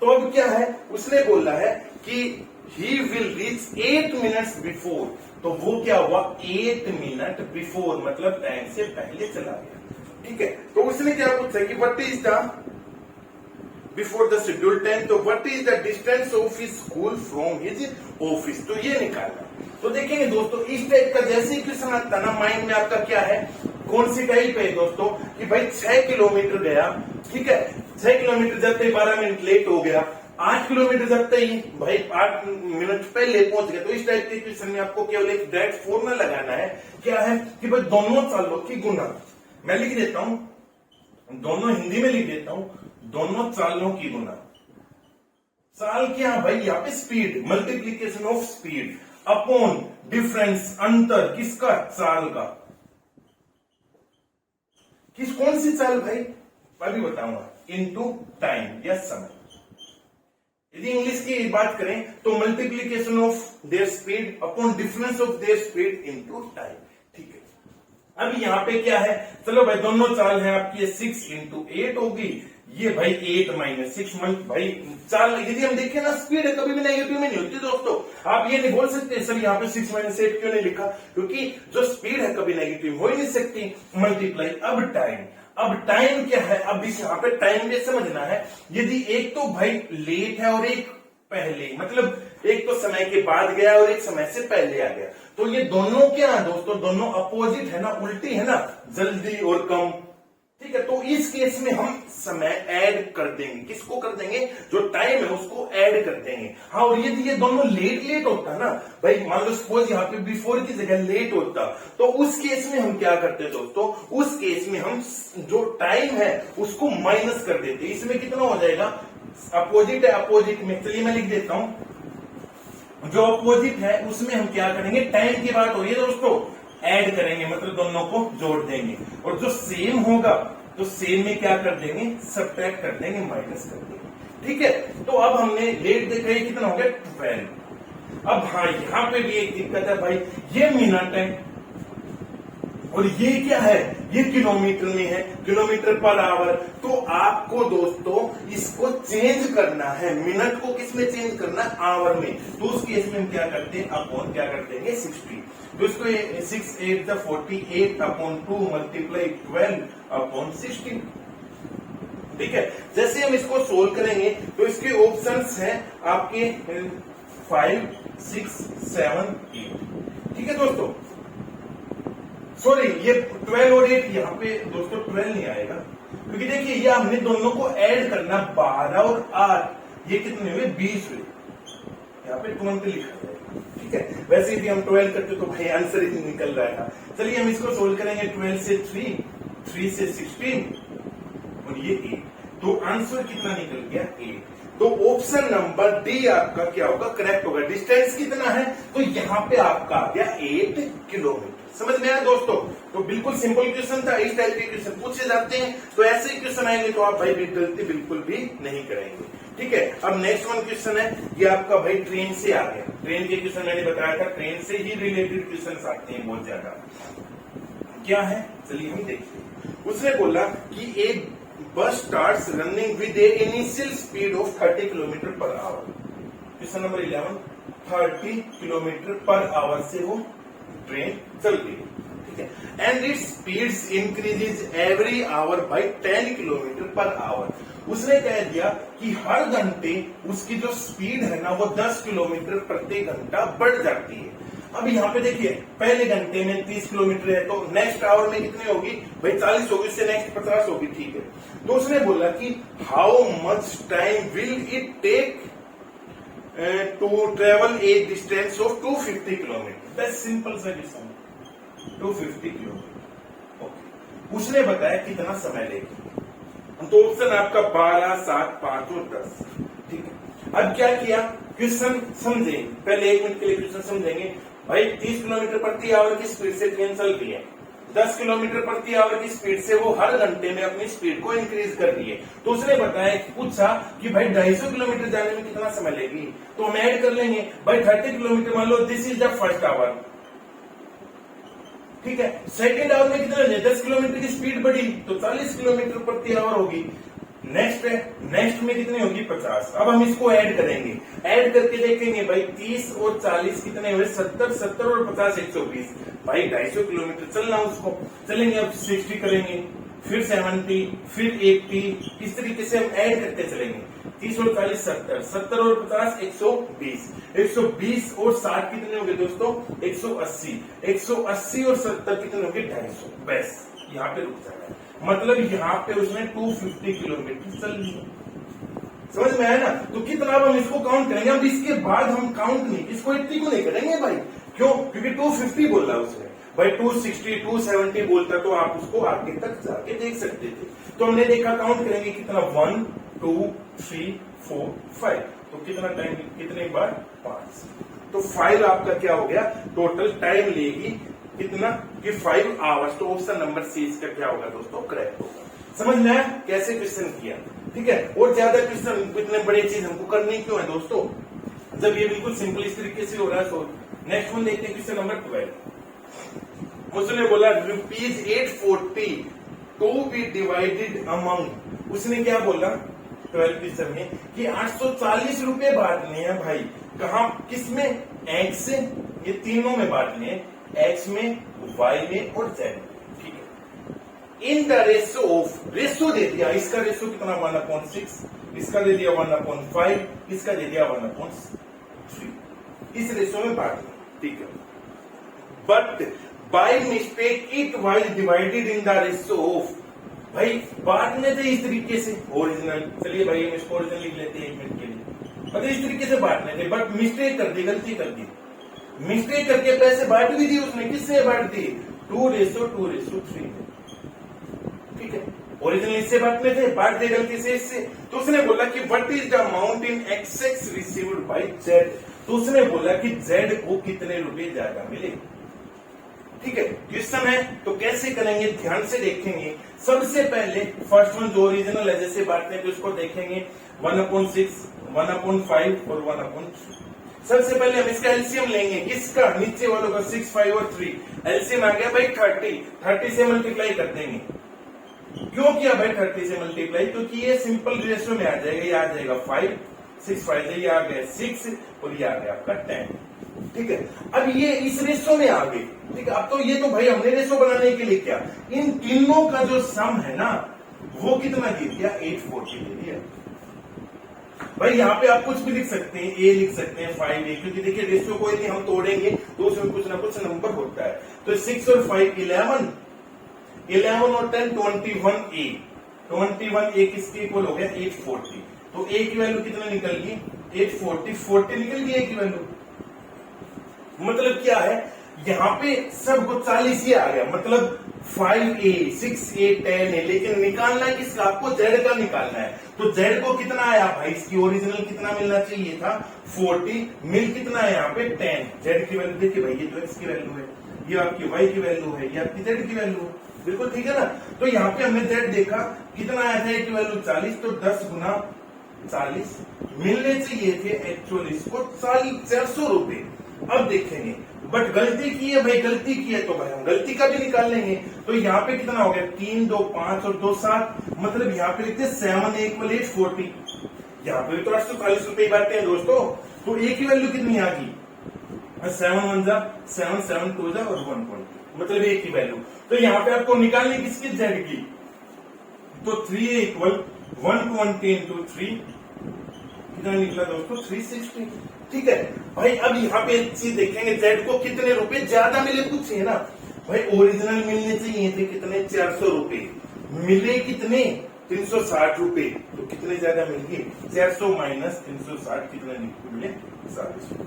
तो अब क्या है, उसने बोला है कि ही विल रीच 8 मिनट्स बिफोर, तो वो क्या हुआ 8 मिनट बिफोर, मतलब टाइम से पहले चला गया, ठीक है। तो उसने क्या पूछा कि what is the before the schedule time, तो what is the distance of his school from his office, तो ये निकालना। तो देखेंगे दोस्तों इस टाइप का जैसे ही क्वेश्चन आता ना माइंड में आपका क्या है, कौन सी टाइप है दोस्तों कि भाई 6 किलोमीटर गया, ठीक है, 6 किलोमीटर जाते ही 12 मिनट लेट हो गया, 8 किलोमीटर जाते ही भाई 8 मिनट पहले पहुंच गया। तो इस टाइप के क्वेश्चन में आपको केवल एक डायरेक्ट फॉर्मूला लगाना है, क्या है कि भाई दोनों चालों की गुना, मैं लिख देता हूं, दोनों हिंदी में लिख देता हूं, दोनों चालों की गुना। चाल क्या भाई, यहाँ पे speed, multiplication of speed upon difference, अंतर किसका, चाल का। कौन सी चाल भाई, अभी बताऊंगा, इनटू टाइम या समय। यदि इंग्लिश की बात करें तो multiplication of their speed upon difference of their speed into time, ठीक है। अब यहाँ पे क्या है, चलो भाई दोनों चाल है आपकी 6 इंटू 8 होगी, ये भाई 8 माइनस 6 भाई चाल, यदि हम देखें ना स्पीड है कभी भी नेगेटिव में नहीं होती दोस्तों। आप ये नहीं बोल सकते सर यहाँ पे 6 माइनस 8 क्यों नहीं लिखा, क्योंकि जो स्पीड है कभी नेगेटिव हो ही नहीं सकती। मल्टीप्लाई, अब टाइम क्या है, अब इस यहाँ पे टाइम भी समझना है। यदि एक तो भाई लेट है और एक पहले, मतलब एक तो समय के बाद गया और एक समय से पहले आ गया, तो ये दोनों क्या है दोस्तों, दोनों अपोजिट है ना, उल्टी है ना, जल्दी और कम, ठीक है। तो इस केस में हम समय ऐड कर देंगे, किसको कर देंगे, जो टाइम है उसको ऐड कर देंगे। हाँ, और यदि ये दोनों लेट होता ना भाई, मान लो सपोज यहाँ पे बिफोर की जगह लेट होता, तो उस केस में हम क्या करते दोस्तों, उस केस में हम जो टाइम है उसको माइनस कर देते। इसमें कितना हो जाएगा, अपोजिट है, अपोजिट में, चलिए मैं लिख देता हूं, जो अपोजिट है उसमें हम क्या करेंगे, टाइम की बात हो रही है दोस्तों, ऐड करेंगे, मतलब दोनों को जोड़ देंगे। और जो सेम होगा तो सेम में क्या कर देंगे, सब्ट्रैक्ट कर देंगे, माइनस कर देंगे, ठीक है। तो अब हमने लेट देखा है कितना हो गया 12। अब हाँ, यहाँ पे भी एक दिक्कत है भाई, ये मिनट है और ये क्या है, ये किलोमीटर में है, किलोमीटर पर आवर। तो आपको दोस्तों इसको चेंज करना है, मिनट को किसमें चेंज करना है, आवर में। तो उस केस में हम क्या करते हैं, अपॉन क्या कर देंगे 60। तो इसको 6 8 48 अपॉन 2 मल्टीप्लाई 12 अपॉन 60, ठीक है। जैसे हम इसको सोल्व करेंगे तो इसके ऑप्शंस हैं आपके 5 6 7 8, ठीक है दोस्तों। सॉरी, ये 12 और 8 यहाँ पे दोस्तों 12 नहीं आएगा, क्योंकि देखिए ये हमने दोनों को ऐड करना, 12 और 8 ये कितने हुए 20 हुए, यहाँ पे 20 लिखा जाएगा, ठीक है। वैसे भी हम 12 करते तो भाई आंसर ही निकल रहा है। चलिए हम इसको सोल्व करेंगे, 12 से 3 से 16 और ये 8, तो आंसर कितना निकल गया 8। तो ऑप्शन नंबर डी आपका क्या होगा, करेक्ट होगा। डिस्टेंस कितना है, तो यहाँ पे आपका आ गया 8 किलोमीटर। समझ में आया दोस्तों? तो बिल्कुल सिंपल क्वेश्चन था, इस टाइप के क्वेश्चन पूछे जाते हैं, तो ऐसे क्वेश्चन आएंगे तो आप भाई गलती बिल्कुल भी नहीं करेंगे। ठीक है, अब नेक्स्ट वन क्वेश्चन है, ये आपका भाई ट्रेन से आ गया। ट्रेन के क्वेश्चन मैंने बताया था, ट्रेन से ही रिलेटेड क्वेश्चन आते हैं बहुत ज्यादा। क्या है, चलिए हम देखते हैं। उसने बोला कि एक bus starts running with a initial speed of 30 kilometre per hour. Question number 11, 30 kilometre per hour से वो ट्रेन चल रही है, ठीक है, and its speeds increases every hour by 10 kilometre per hour. उसने कह दिया कि हर घंटे उसकी जो स्पीड है ना वो 10 किलोमीटर प्रति घंटा बढ़ जाती है। अब यहाँ पे देखिए, पहले घंटे में 30 किलोमीटर है, तो नेक्स्ट आवर में कितनी होगी भाई, 40 होगी, उससे नेक्स्ट 50 होगी, ठीक है। तो उसने बोला कि how much time will it take to travel a distance of 250 kilometre. Best simple सा क्वेश्चन, 250 किलोमीटर, ओके। उसने बताया कितना समय लेगी, तो ऑप्शन आपका 12, 7, 5 और 10, ठीक है। अब क्या किया, क्वेश्चन समझेंगे, पहले 1 मिनट के लिए क्वेश्चन समझेंगे। भाई 30 किलोमीटर प्रति आवर की स्पीड से ट्रेन चल रही है, 10 किलोमीटर प्रति आवर की स्पीड से वो हर घंटे में अपनी स्पीड को इंक्रीज कर रही है। तो उसने बताया, पूछा कि भाई 250 किलोमीटर जाने में कितना समय लेगी, तो हम ऐड कर लेंगे भाई 30 किलोमीटर, मान लो this is the first hour, ठीक है। सेकेंड आवर में कितना है, 10 किलोमीटर की स्पीड बढ़ी तो 40 किलोमीटर प्रति आवर होगी। नेक्स्ट है, नेक्स्ट में कितनी होगी, 50। अब हम इसको ऐड करेंगे, ऐड करके देखेंगे भाई 30 और 40 कितने हुए, 70, 70 और 50 120। भाई 250 किलोमीटर चलना उसको, चलेंगे। अब 60 करेंगे, फिर 70, फिर 80, इस तरीके से हम ऐड करते चलेंगे। 30 और 40 70, 70 और 50 120, 120 और 60 कितने हो गए दोस्तों, 180, 180 और 70 कितने हो गए, 250। बस यहाँ पे रुक जाएगा, मतलब यहाँ पे उसने 250 किलोमीटर चल लिया। समझ में आया ना? तो कितना, अब हम इसको काउंट करेंगे, अब इसके बाद हम काउंट नहीं, इसको 80 को नहीं करेंगे भाई, क्यों, क्योंकि 250 बोल रहा उसने। भाई 260, 270 बोलता तो आप उसको आगे तक जाके देख सकते थे। तो हमने देखा, काउंट करेंगे कितना, 1 2 3 4 5, तो कितना टाइम, कितने बार, 5। तो 5 आपका क्या हो गया, टोटल टाइम लेगी कितना, कि 5 आवर्स। तो ऑप्शन नंबर सी इसका क्या होगा दोस्तों, करेक्ट होगा। समझ में आया कैसे क्वेश्चन किया, ठीक है। और ज्यादा क्वेश्चन, इतने बड़े चीज हमको करनी क्यों है दोस्तों, जब ये बिल्कुल सिंपल इस तरीके से हो रहा है। तो नेक्स्ट वन देखते हैं, क्वेश्चन नंबर 12। उसने बोला ₹840 टू बी डिवाइडेड अमंग। उसने क्या बोला 12 क्वेश्चन में कि 840 रुपए बांटने हैं भाई, कहा, किसमें, एक्स से, ये तीनों में बांटने हैं, एक्स में, वाई में और जेड में, ठीक है। In the ratio of, ratio दे दिया, इसका रेशो कितना 1/6, इसका दे दिया 1/5, इसका दे दिया 1/3, इस रेशो में बांटना, ठीक है। But by mistake it was divided in the ratio of, भाई बांटने थे इस तरीके से, ओरिजिनल, चलिए भाई हम इसको ओरिजिनल लिख लेते हैं 1 मिनट के लिए, मतलब इस तरीके से बांटने थे, बट मिस्टेक कर दी, गलती कर दी, मिस्टेक करके पैसे बांट भी दी उसने, किससे बांट दी, 2:3, ठीक है। ओरिजिनल इससे बांटने थे, बांट दे गलती से इससे। तो उसने बोला कि what is the amount in excess received by Z. तो उसने बोला कि जेड को कितने रुपए ज्यादा मिले, ठीक है। क्वेश्चन है तो कैसे करेंगे, ध्यान से देखेंगे। सबसे पहले फर्स्ट वन जो ओरिजिनल है, जैसे बांटने थे उसको देखेंगे, 1/6, 1/5 और 1/3। सबसे पहले हम इसका एलसीएम लेंगे, किसका, नीचे वालों का, 6, 5 और 3। एलसीएम आ गया भाई 30 से मल्टीप्लाई कर देंगे। क्यों किया भाई 30 से मल्टीप्लाई, क्योंकि ये सिंपल रेशियो में आ जाएगा, ये आ जाएगा 5, 6 5 ये आ गया 6 और ये आ गया आपका 10, ठीक है। अब ये इस रेशियो में आ गई, ठीक है। अब तो ये तो भाई हमने रेशियो बनाने के लिए क्या, इन तीनों का जो सम है ना वो कितना दे दिया, 840 दे दिया। भाई यहाँ पे आप कुछ भी लिख सकते हैं, ए लिख सकते हैं 5A, क्योंकि देखिए रेशियो को यदि हम तोड़ेंगे तो उसमें कुछ ना कुछ नंबर होता है। तो 6 और 5 11, 11 और 10 21A, 21A किसके इक्वल हो गया, 840। तो ए की वैल्यू कितना निकल गई, 840, 40 निकल गई ए की वैल्यू। मतलब क्या है, यहाँ पे सबको 40 ही आ गया, मतलब 5A, 6A, 10A, लेकिन निकालना है किसका, आपको जेड का निकालना है। तो जेड को कितना आया भाई, इसकी ओरिजिनल कितना मिलना चाहिए था, 40, मिल कितना है यहाँ पे 10। जेड की वैल्यू देखिए भाई, ये जो इसकी वैल्यू है ये आपकी y की वैल्यू है, ये आपकी z की वैल्यू है, बिल्कुल ठीक है ना। तो यहाँ पे हमने z देखा कितना आया था, की वैल्यू 40, तो 10 गुना 40 मिलने चाहिए थे एक्चुअल इसको 400 रुपए। अब देखेंगे बट गलती की है भाई, गलती की है तो भाई हम गलती का भी निकाल लेंगे। तो यहाँ पे कितना हो गया, 3 2 5 और 2 7, मतलब यहाँ पे लिखते 7 = 840। यहाँ पे भी तो 840 रुपए बांटते हैं दोस्तों। तो ए की वैल्यू कितनी आ गई, 7 1 जा 7 7 2 जा और 1.2, मतलब ए की वैल्यू। तो यहाँ पे आपको निकालनी किसकी, जेड की। तो 3 = 120 × 3 कितना निकला दोस्तों, 360। ठीक है भाई। अब यहाँ पे एक चीज देखेंगे, जेड को कितने रुपए ज्यादा मिले पूछे ना भाई। ओरिजिनल मिलने चाहिए थे कितने, 400 रुपए, मिले कितने 360 रुपए। तो कितने ज्यादा मिल गए, 400 - 360 कितने मिले, 40 रुपए।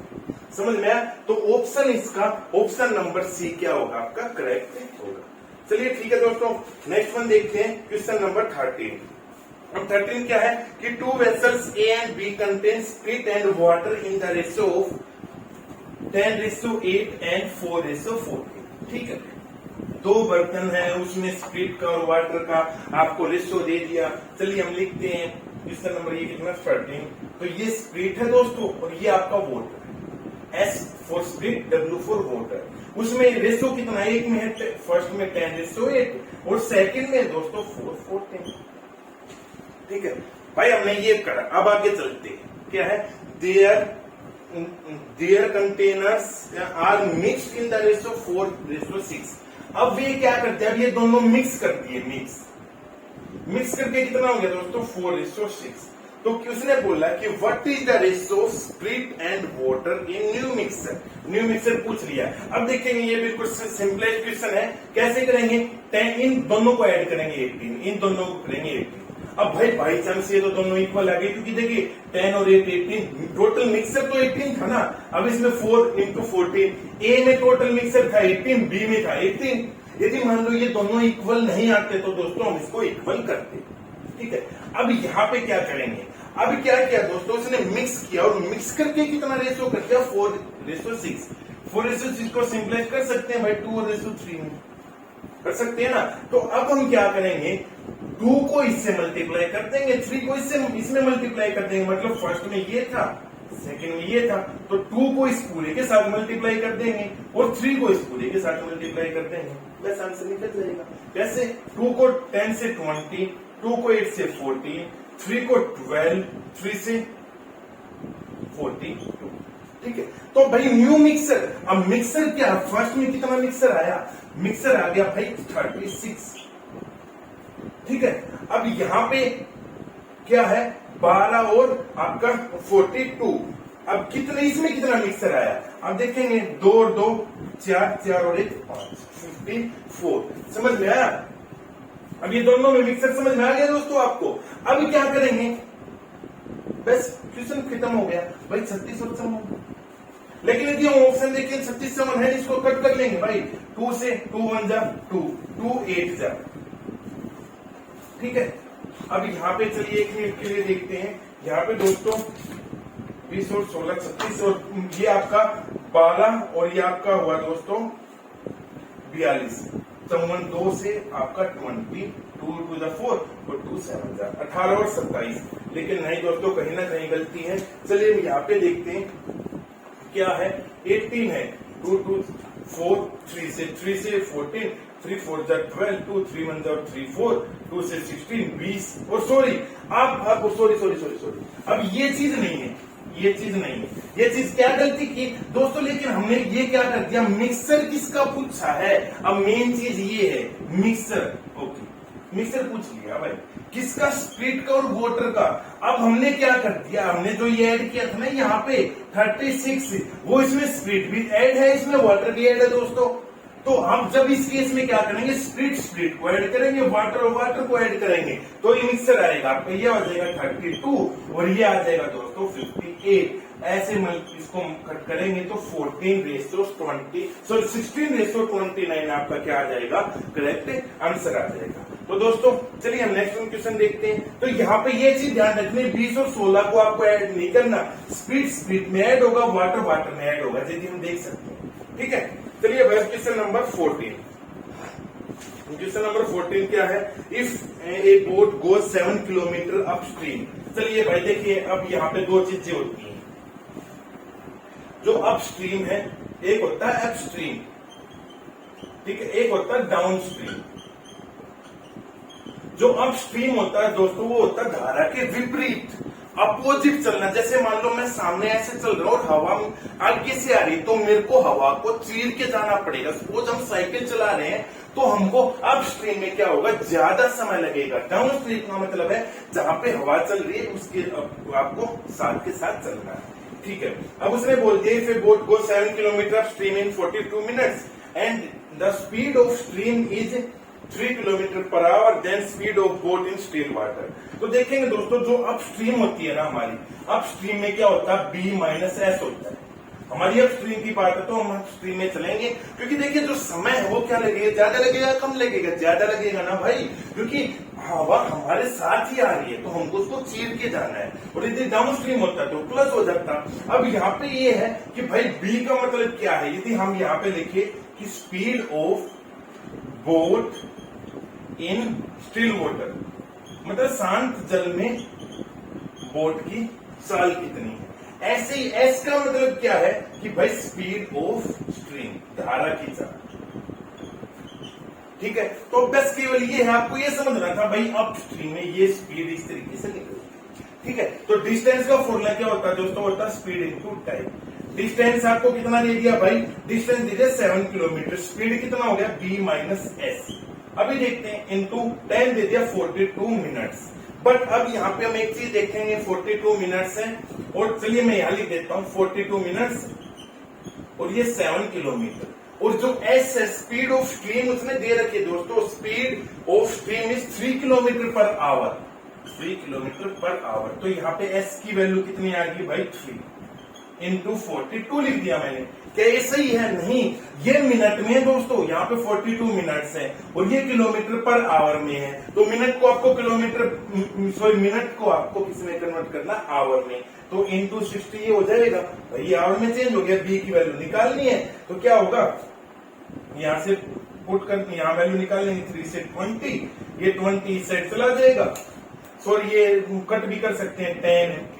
समझ में आया। तो ऑप्शन इसका, ऑप्शन नंबर सी क्या होगा आपका, करेक्ट होगा। चलिए ठीक है दोस्तों, नेक्स्ट वन देखते हैं, क्वेश्चन नंबर 13। अब 13 क्या है कि 2 vessels A and B contain sprit and water in the ratio of 10:8 and 4:14। ठीक है, 2 बर्तन है, उसमें स्प्रिट का और वाटर का आपको रेशियो दे दिया। चलिए हम लिखते हैं क्वेश्चन नंबर ये कितना, 13। तो ये स्प्रिट है दोस्तों और ये आपका वाटर है, S for spirit, W for water. उसमें रेशियो कितना, एक में है फर्स्ट में 10:8 और सेकंड में दोस्तों 4:14। ठीक है भाई, हमने ये करा। अब आगे चलते हैं, क्या है, their containers are mixed in the ratio 4:6। अब ये क्या करते हैं, अब ये दोनों मिक्स करती है, मिक्स करके कितना हो गया दोस्तों, 4:6। तो उसने बोला कि what is the ratio of spirit and water in new mixer. New mixer पूछ लिया। अब देखेंगे ये बिल्कुल सिंपलेस्ट क्वेश्चन है, कैसे करेंगे, 10 इन दोनों को ऐड करेंगे 18, इन दोनों को करेंगे 18। अब भाई बाई चांस ये तो दोनों इक्वल आ गए, क्योंकि देखिए 10 और 8 18, टोटल मिक्सर तो 18 था ना। अब इसमें 4 × 14, ए में टोटल मिक्सर था 18, बी में था 18। यदि मान लो ये दोनों इक्वल नहीं आते तो दोस्तों हम इसको इक्वल करते। ठीक है, अब यहाँ पे क्या करेंगे, अब क्या किया दोस्तों, इसने मिक्स किया और मिक्स करके कितना रेशियो कर दिया, 4:6। 4:6 को सिंपलाइज कर सकते हैं भाई 2:3 में कर सकते हैं ना। तो अब हम क्या करेंगे, 2 को इससे मल्टीप्लाई कर देंगे, 3 को इसमें मल्टीप्लाई कर देंगे, मतलब फर्स्ट में ये था, सेकंड में ये था, तो 2 को इस पूरे के साथ मल्टीप्लाई कर देंगे और 3 को इस पूरे के साथ मल्टीप्लाई कर देंगे, बस आंसर निकल जाएगा। कैसे, 2 को 10 से 20, 2 को 8 से 14, 3 को 12, 3 से 42। ठीक है, तो भाई न्यू मिक्सर। अब मिक्सर क्या, फर्स्ट में कितना मिक्सर आया, मिक्सर आ गया भाई 36। ठीक है, अब यहां पे क्या है, 12 और आपका 42। अब कितने, इसमें कितना मिक्सर आया, अब देखेंगे 2 और 2 4, 4 और 1 5, 54। समझ में आया। अब ये दोनों में मिक्सर समझ में आ गया दोस्तों आपको। अब क्या करेंगे, बस क्वेश्चन खत्म हो गया भाई, 36 ऑप्शन हो। लेकिन यदि हम ऑप्शन देखिए 36 7 है, इसको कट कर लेंगे भाई, 2 से 2 1 जा 2, 2 8 जा। ठीक है, अब यहाँ पे चलिए 1 मिनट के लिए देखते हैं। यहाँ पे दोस्तों 20 और 16 36 और ये आपका 12 और ये आपका हुआ दोस्तों 42। 2 से आपका 20, 2 2 जा 4 और 2 7 जा 18 और 27। लेकिन नहीं दोस्तों, कहीं ना कहीं गलती है। चलिए यहाँ पे देखते हैं क्या है, 18 है, 2 2 4 3 से 14, 3 4 जा 12, 2 3 1 जा 3 4, 2 से 16 20। और सॉरी आप सॉरी अब ये चीज नहीं है, ये चीज नहीं है, ये चीज क्या गलती की दोस्तों। लेकिन हमने ये क्या कर दिया, मिक्सर किसका पूछा है। अब मेन चीज ये है, मिक्सर। ओके, मिक्सर पूछ लिया भाई, किसका, स्प्रिट का और वाटर का। अब हमने क्या कर दिया, हमने जो ये ऐड किया था ना यहाँ पे 36, वो इसमें स्प्रिट भी ऐड है, इसमें वाटर भी ऐड है दोस्तों। तो हम जब इस केस में क्या करेंगे, स्प्रिट को ऐड करेंगे, वाटर को ऐड करेंगे, तो ये मिक्सर आएगा आपका, ये आ जाएगा 32 और ये आ जाएगा दोस्तों 58। ऐसे इसको कट करेंगे तो 16:29 आपका क्या आ जाएगा, करेक्ट आंसर आ जाएगा। तो दोस्तों चलिए हम नेक्स्ट क्वेश्चन देखते हैं। तो यहाँ पे ये चीज ध्यान रखनी, 20 और 16 को आपको ऐड नहीं करना, स्प्रिट में ऐड होगा, वाटर में ऐड होगा, जैसे हम देख सकते हैं। ठीक है, चलिए भाई क्वेश्चन नंबर 14। क्वेश्चन नंबर 14 क्या है? If a boat goes 7 kilometre upstream. चलिए भाई देखिए, अब यहाँ पे दो चीजें होती हैं। जो अपस्ट्रीम है, एक होता है अपस्ट्रीम, ठीक है, एक होता है डाउनस्ट्रीम। जो अपस्ट्रीम होता है दोस्तों, वो होता है धारा के विपरीत, अपोजिट चलना। जैसे मान लो मैं सामने ऐसे चल रहा हूं और हवा आगे से आ रही, तो मेरे को हवा को चीर के जाना पड़ेगा। सपोज हम साइकिल चला रहे हैं तो हमको अपस्ट्रीम में क्या होगा, ज्यादा समय लगेगा। डाउनस्ट्रीम का मतलब है जहां पे हवा चल रही है उसके आपको साथ के साथ चलना है, ठीक है। अब उसने बोल दिया if a boat go 7 kilometre upstream in 42 minutes and the speed of stream is 3 kilometre per hour, then speed of boat in still water. तो देखेंगे दोस्तों, जो अपस्ट्रीम होती है ना हमारी, अपस्ट्रीम में क्या होता है, बी माइनस एस होता है। हमारी अपस्ट्रीम की बात है तो हम अपस्ट्रीम में चलेंगे, क्योंकि देखिए जो समय है वो क्या लगेगा, ज्यादा लगेगा कम लगेगा, ज्यादा लगेगा ना भाई, क्योंकि हवा हमारे साथ ही आ रही है तो हमको उसको चीर के जाना है। और यदि डाउनस्ट्रीम होता तो प्लस हो जाता। अब यहाँ पे ये है कि भाई बी का मतलब क्या है, यदि हम यहाँ पे लिखे कि speed of boat in still water, मतलब शांत जल में बोट की चाल कितनी है। ऐसे ही एस का मतलब क्या है कि भाई स्पीड ऑफ स्ट्रीम, धारा की चाल, ठीक है। तो बस केवल ये है, आपको ये समझना था भाई अप स्ट्रीम में ये स्पीड इस तरीके से निकलती है, ठीक है। तो डिस्टेंस का फॉर्मूला क्या होता है दोस्तों, होता है स्पीड इनटू टाइम। डिस्टेंस आपको कितना दे दिया भाई, डिस्टेंस दे दिया 7 किलोमीटर, स्पीड कितना हो गया बी माइनस एस। अभी देखते हैं इनटू टाइम दे दिया 42 मिनट्स। बट अब यहाँ पे हम एक चीज देखेंगे, 42 मिनट्स है, और चलिए मैं यहां लिख देता हूं 42 मिनट्स और ये 7 किलोमीटर, और जो एस है स्पीड ऑफ स्ट्रीम उसने दे रखी है दोस्तों, speed of stream is 3 kilometre per our, 3 kilometre per our. तो यहाँ पे एस की वैल्यू कितनी आ गई भाई 3 इंटू 42 लिख दिया मैंने। क्या ये सही है? नहीं, ये मिनट में है दोस्तों, यहाँ पे 42 मिनट्स है और ये किलोमीटर पर आवर में है। तो मिनट को आपको मिनट को आपको किस में कन्वर्ट करना, आवर में। तो इंटू 60 ये हो जाएगा भाई, आवर में चेंज हो गया, बी की वैल्यू निकालनी है तो क्या होगा, यहाँ से पुट कर, यहाँ वैल्यू निकाल लेंगे 3 से 20, ये 20 इस साइड चला जाएगा। सॉरी ये कट भी कर सकते हैं, 10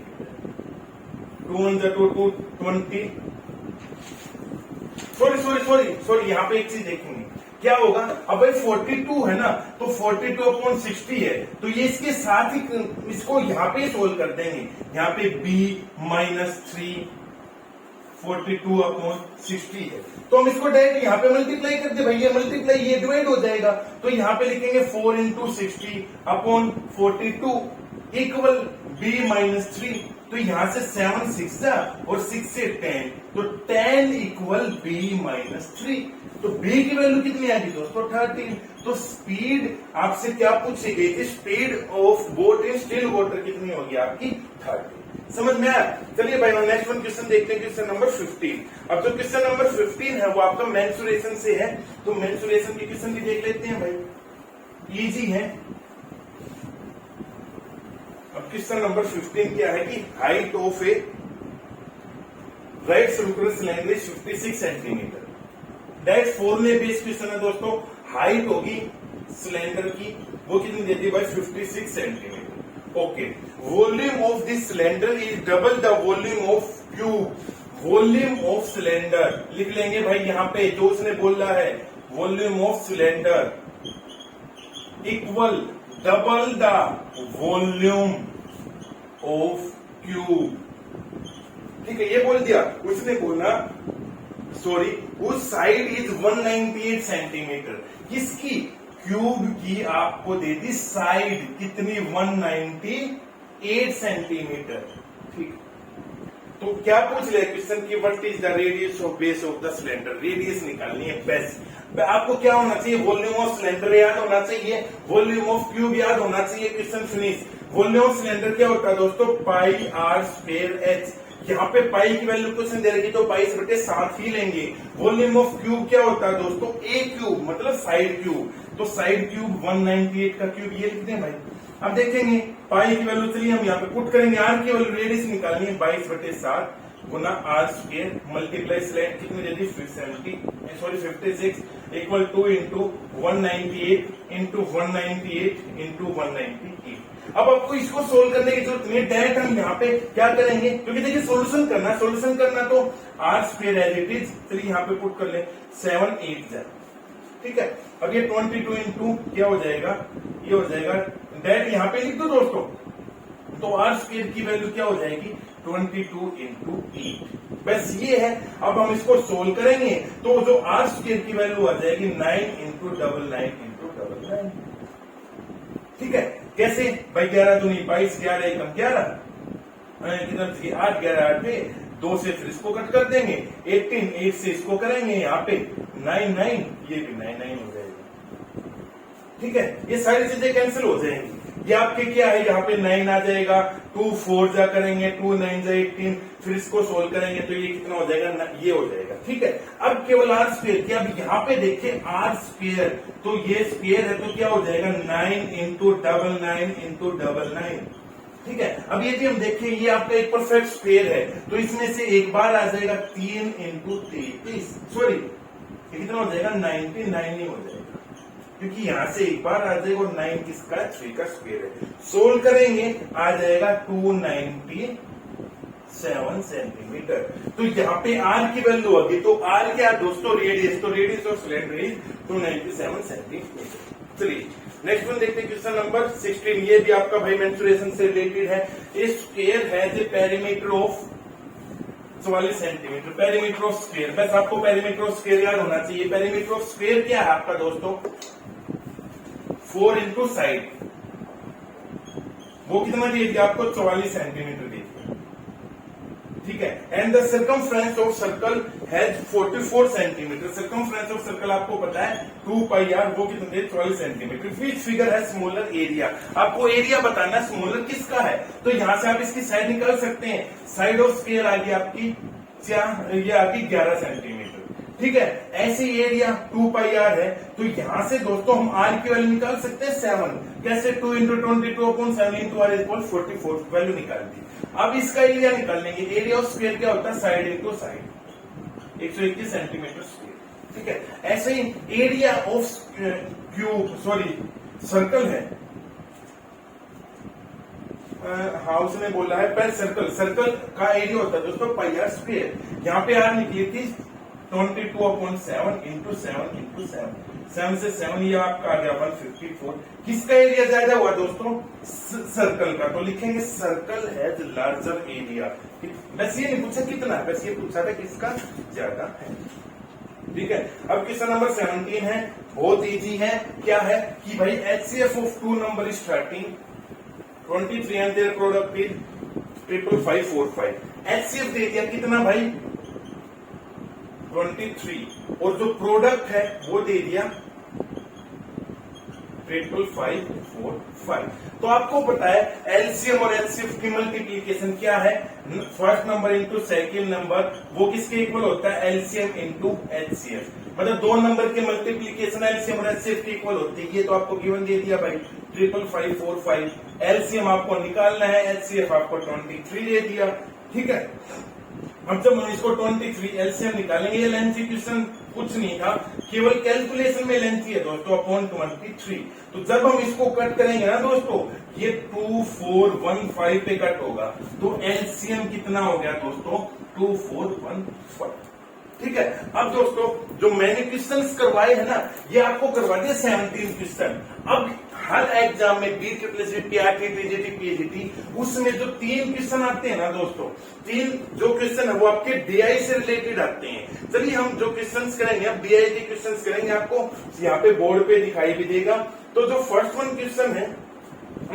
2 1 2 20। सॉरी यहाँ पे एक चीज देखेंगे क्या होगा। अब भाई 42 है ना, तो 42 अपॉन 60 है, तो ये इसके साथ ही इसको यहाँ पे सोल्व कर देंगे। यहाँ पे b माइनस 3 42 अपॉन 60 है, तो हम इसको डायरेक्ट यहाँ पे मल्टीप्लाई कर दे भाई, ये मल्टीप्लाई ये डिवाइड हो जाएगा। तो यहाँ पे लिखेंगे 4 into 60 upon 42 equal b minus 3। तो यहां से 7 6 जा और 6 से 10, तो 10 इक्वल b माइनस 3। तो b की वैल्यू कितनी आएगी दोस्तों 13। तो स्पीड आपसे क्या पूछी गई थी, speed of boat in still water कितनी होगी आपकी 30। समझ में आया? चलिए भाई नेक्स्ट वन क्वेश्चन देखते हैं, क्वेश्चन नंबर 15। अब जो क्वेश्चन नंबर 15 है वो आपका मेंसुरेशन से है, तो मेंसुरेशन के क्वेश्चन भी देख लेते हैं भाई, इजी है। अब क्वेश्चन नंबर 15 क्या है कि height of A right circular cylinder is 56 centimetre. Direct फॉर्मूले बेस्ड क्वेश्चन है दोस्तों। हाइट होगी सिलेंडर की, वो कितनी देती है भाई 56 centimetre. Okay, volume of this cylinder is double the volume of cube. Volume of cylinder लिख लेंगे भाई, यहाँ पे जो उसने बोला है volume of cylinder equal double the volume of cube. ठीक है, ये बोल दिया। उसने बोला सॉरी उस साइड इज 198 सेंटीमीटर, किसकी, क्यूब की आपको दे दी साइड कितनी 198 सेंटीमीटर। ठीक, तो क्या पूछ रहे क्वेश्चन की what is the radius of base of the cylinder. Radius निकालनी है बेस। आपको क्या होना चाहिए, वॉल्यूम ऑफ सिलेंडर याद होना चाहिए, वॉल्यूम ऑफ क्यूब याद होना चाहिए। Question finish. Volume of cylinder क्या होता है दोस्तों, पाई आर स्क्वायर एच। यहाँ पे पाई की वैल्यू क्वेश्चन दे रही तो पाई से बटे 7 ही लेंगे। वॉल्यूम ऑफ क्यूब क्या होता है दोस्तों, ए क्यूब मतलब साइड क्यूब। तो साइड क्यूब 198 का क्यूब ये लिखते हैं भाई। अब देखेंगे पाई की वैल्यू, चलिए हम यहाँ पे पुट करेंगे, आर की वैल्यू रेडियस निकालनी है 22/7 गुना आर स्क्वायर मल्टीप्लाई स्लैब कितनी दे दी 56 equal two into 198 into 198 into 198। अब आपको इसको सोल्व करने की जरूरत नहीं है, डायरेक्ट हम यहाँ पे क्या करेंगे, क्योंकि देखिए सोल्यूशन करना तो r square as it is, चलिए यहाँ पे पुट कर ले 7 8 जा, ठीक है। अब ये 22 इंटू क्या हो जाएगा, ये हो जाएगा डायरेक्ट यहाँ पे लिख दो दोस्तों, तो आर स्क्वायर की वैल्यू क्या हो जाएगी 22 इंटू 8, बस ये है। अब हम इसको सोल्व करेंगे तो जो आर स्क्वायर की वैल्यू आ जाएगी 9 इंटू 99 इंटू 99, ठीक है। कैसे भाई 11 दूनी 22, 11 एकम 11, कितना 8 11 8 पे 2 से फिर इसको कट कर देंगे, 18 8 से इसको करेंगे यहाँ पे 9 9, ये भी 9 9 हो जाएगा, ठीक है। ये सारी चीजें कैंसिल हो जाएंगी, ये आपके क्या है यहाँ पे 9 आ जाएगा, 2 4 जा करेंगे 2 9 जा 18, फिर इसको सोल्व करेंगे तो ये कितना हो जाएगा, ये हो जाएगा, ठीक है। अब केवल आर स्क्वायर की, अब यहाँ पे देखिए आर स्क्वायर, तो ये स्क्वायर है तो क्या हो जाएगा 9 इंटू 99 इंटू 99, ठीक है। अब ये भी हम देखें, ये आपका एक परफेक्ट स्क्वायर है तो इसमें से एक बार आ जाएगा 3 इंटू 33, सॉरी ये कितना हो जाएगा 99 ही हो जाएगा, क्योंकि यहां से एक बार आ जाएगा और 9 किसका 3 का स्क्वायर है। सोल्व करेंगे आ जाएगा 297 सेंटीमीटर, तो यहाँ पे आर की वैल्यू होगी, तो आर क्या दोस्तों रेडियस, तो radius of cylinder is 297 centimetre. चलिए नेक्स्ट वन देखते हैं, क्वेश्चन नंबर 16, ये भी आपका भाई मेंसुरेशन से रिलेटेड है। ए स्क्वायर है the perimeter of 44 centimetre, perimeter of square, बस आपको पेरीमीटर ऑफ स्क्वायर याद होना चाहिए। पेरीमीटर ऑफ स्क्वायर क्या है आपका दोस्तों 4 इंटू साइड, वो कितना दे दिया आपको 44 सेंटीमीटर दे दिया, ठीक है। And the circumference of circle has 44 centimetre, circumference of circle आपको पता है 2 पाई आर, वो कितना दे 44 सेंटीमीटर। विच फिगर है स्मॉलर एरिया, आपको एरिया बताना स्मॉलर किसका है, तो यहां से आप इसकी साइड निकाल सकते हैं, साइड ऑफ स्क्वायर आ गई आपकी ये आ गई 11 सेंटीमीटर, ठीक है। ऐसे एरिया 2 पाई आर है, तो यहां से दोस्तों हम आर की वैल्यू निकाल सकते हैं 7, कैसे 2 into 22 upon 7 into r equal 44, value निकाल दी। अब इसका एरिया निकालेंगे, एरिया ऑफ स्क्वायर क्या होता है side into side, 121 centimetre square, ठीक है। ऐसे ही area of cube sorry circle है, हाँ उसने बोला है पर सर्कल का एरिया होता है दोस्तों पाई आर स्क्वायर, यहाँ पे आर निकली थी 22 अपॉन 7 इंटू 7 इंटू 7 से 7 ये आपका आ गया 154। किसका एरिया ज्यादा हुआ दोस्तों सर्कल का, तो लिखेंगे सर्कल हैज लार्जर एरिया, बस ये नहीं पूछा कितना, बस ये पूछा था किसका ज्यादा है, ठीक है। अब क्वेश्चन नंबर 17 है, बहुत इजी है, क्या है कि भाई HCF of 2 number starting 23 and their product is 55545, HCF दे दिया कितना भाई 23 और जो प्रोडक्ट है वो दे दिया 55545, तो आपको पता है एलसीएम और एचसीएफ की मल्टीप्लीकेशन क्या है, first number into second number, वो किसके इक्वल होता है एलसीएम इंटू एचसीएफ, मतलब 2 नंबर के मल्टीप्लीकेशन एलसीएम और एचसीएफ की इक्वल होती है। ये तो आपको गिवन दे दिया भाई 55545, एलसीएम आपको निकालना है, एचसीएफ आपको 23 दे दिया, ठीक है। अब जब हम इसको 23 एलसीएम निकालेंगे, ये लेंथी क्वेश्चन कुछ नहीं था, केवल कैलकुलेशन में लेंथी है दोस्तों अपॉन 23, तो जब हम इसको कट करेंगे ना दोस्तों ये 2415 पे कट होगा, तो एलसीएम कितना हो गया दोस्तों 2415, ठीक है। अब दोस्तों जो मैंने क्वेश्चन करवाए हैं ना, ये आपको करवा दिए 17 क्वेश्चन। अब हर एग्जाम में B triple RT TGT PGT उसमें जो 3 क्वेश्चन आते हैं ना दोस्तों, 3 जो क्वेश्चन है वो आपके डीआई से रिलेटेड आते हैं। चलिए हम जो क्वेश्चन करेंगे, अब डीआई के क्वेश्चन करेंगे, आपको यहाँ पे बोर्ड पे दिखाई भी देगा। तो जो फर्स्ट वन क्वेश्चन है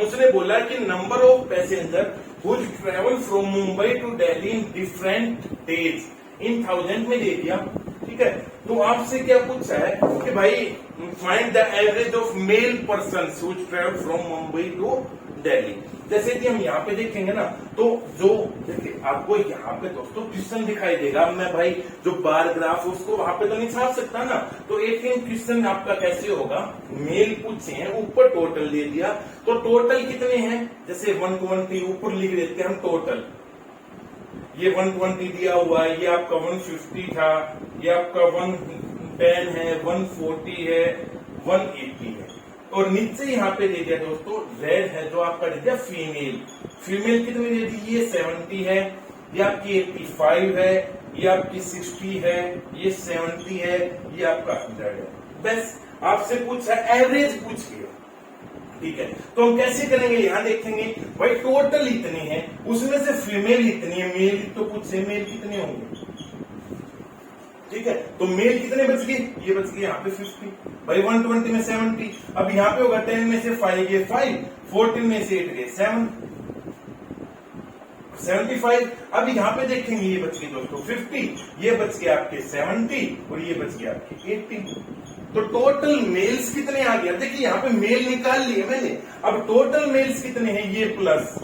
उसने बोला कि number of passenger who travel from Mumbai to Delhi in different days in 1000 में दे दिया, ठीक है। तो आपसे क्या पूछा है कि भाई find the average of male person who travel from Mumbai to Delhi. जैसे कि हम यहाँ पे देखेंगे ना, तो जो देखिए आपको यहाँ पे दोस्तों क्वेश्चन दिखाई देगा, मैं भाई जो बार ग्राफ उसको वहां पे तो नहीं छाप सकता ना, तो एक क्वेश्चन आपका कैसे होगा, मेल पूछे हैं, ऊपर टोटल दे दिया, तो टोटल कितने हैं, जैसे 1 to 1 ऊपर लिख देते हैं हम टोटल, ये 120 दिया हुआ है, ये आपका 150 था, ये आपका 110 है, 140 है, 180 है। और नीचे यहाँ पे दे दिया दोस्तों रेड है जो आपका दे दिया फीमेल। फीमेल कितनी दे दी, ये 70 है, ये आपकी 85 है, ये आपकी 60 है, ये 70 है, ये आपका 100 है। बस आपसे पूछा, एवरेज पूछ लिया, ठीक है। तो हम कैसे करेंगे, यहां देखेंगे भाई टोटल इतने हैं, उसमें से फीमेल इतनी है, मेल तो कुछ है, मेल कितने होंगे, ठीक है। तो मेल कितने बच गए, ये बच गए यहाँ पे 50 भाई, 120 में 70। अब यहाँ पे होगा 10 में से 5 गए 5, 14 में से 8 गए 7, 75। अब यहाँ पे देखेंगे ये बच गए दोस्तों 50, ये बच गए आपके 70 और ये बच गए आपके 80। तो टोटल मेल्स कितने आ गया, देखिए यहाँ पे मेल निकाल लिए मैंने। अब टोटल मेल्स कितने हैं, ये प्लस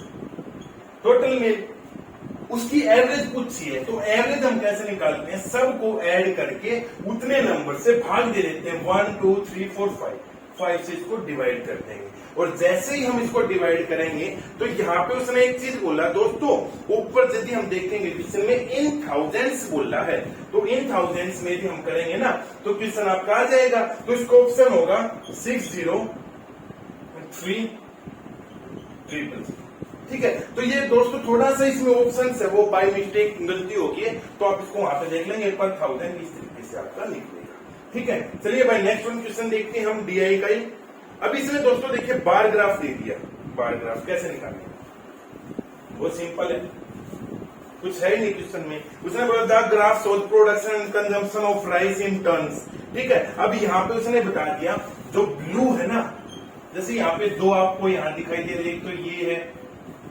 टोटल मेल, उसकी एवरेज पूछी है। तो एवरेज हम कैसे निकालते हैं, सबको ऐड करके उतने नंबर से भाग दे देते हैं, 1 2 3 4 5 से इसको डिवाइड कर देंगे। और जैसे ही हम इसको डिवाइड करेंगे तो यहाँ पे उसने एक चीज बोला दोस्तों, ऊपर यदि हम देखेंगे क्वेश्चन में इन थाउजेंड्स बोला है, तो इन थाउजेंड्स में भी हम करेंगे ना तो क्वेश्चन आपका आ जाएगा। तो इसका ऑप्शन होगा 603 ट्रिपल, ठीक है। तो ये दोस्तों थोड़ा सा इसमें ऑप्शन है वो बाय मिस्टेक गलती होगी है, तो आप इसको वहां पे देख लेंगे, एक बार 1000 इस तरीके से आपका निकलेगा, ठीक है। चलिए भाई नेक्स्ट वन क्वेश्चन देखते हैं हम डीआई का ही। अब इसमें दोस्तों देखिए बार ग्राफ दे दिया, बार ग्राफ कैसे निकालेंगे, बहुत सिंपल है, कुछ है ही नहीं क्वेश्चन में। उसने बोला the graph shows production and consumption of rice in tons, ठीक है। अब यहाँ पे उसने बता दिया जो ब्लू है ना, जैसे यहाँ पे दो आपको यहाँ दिखाई दे रहे, एक तो ये है,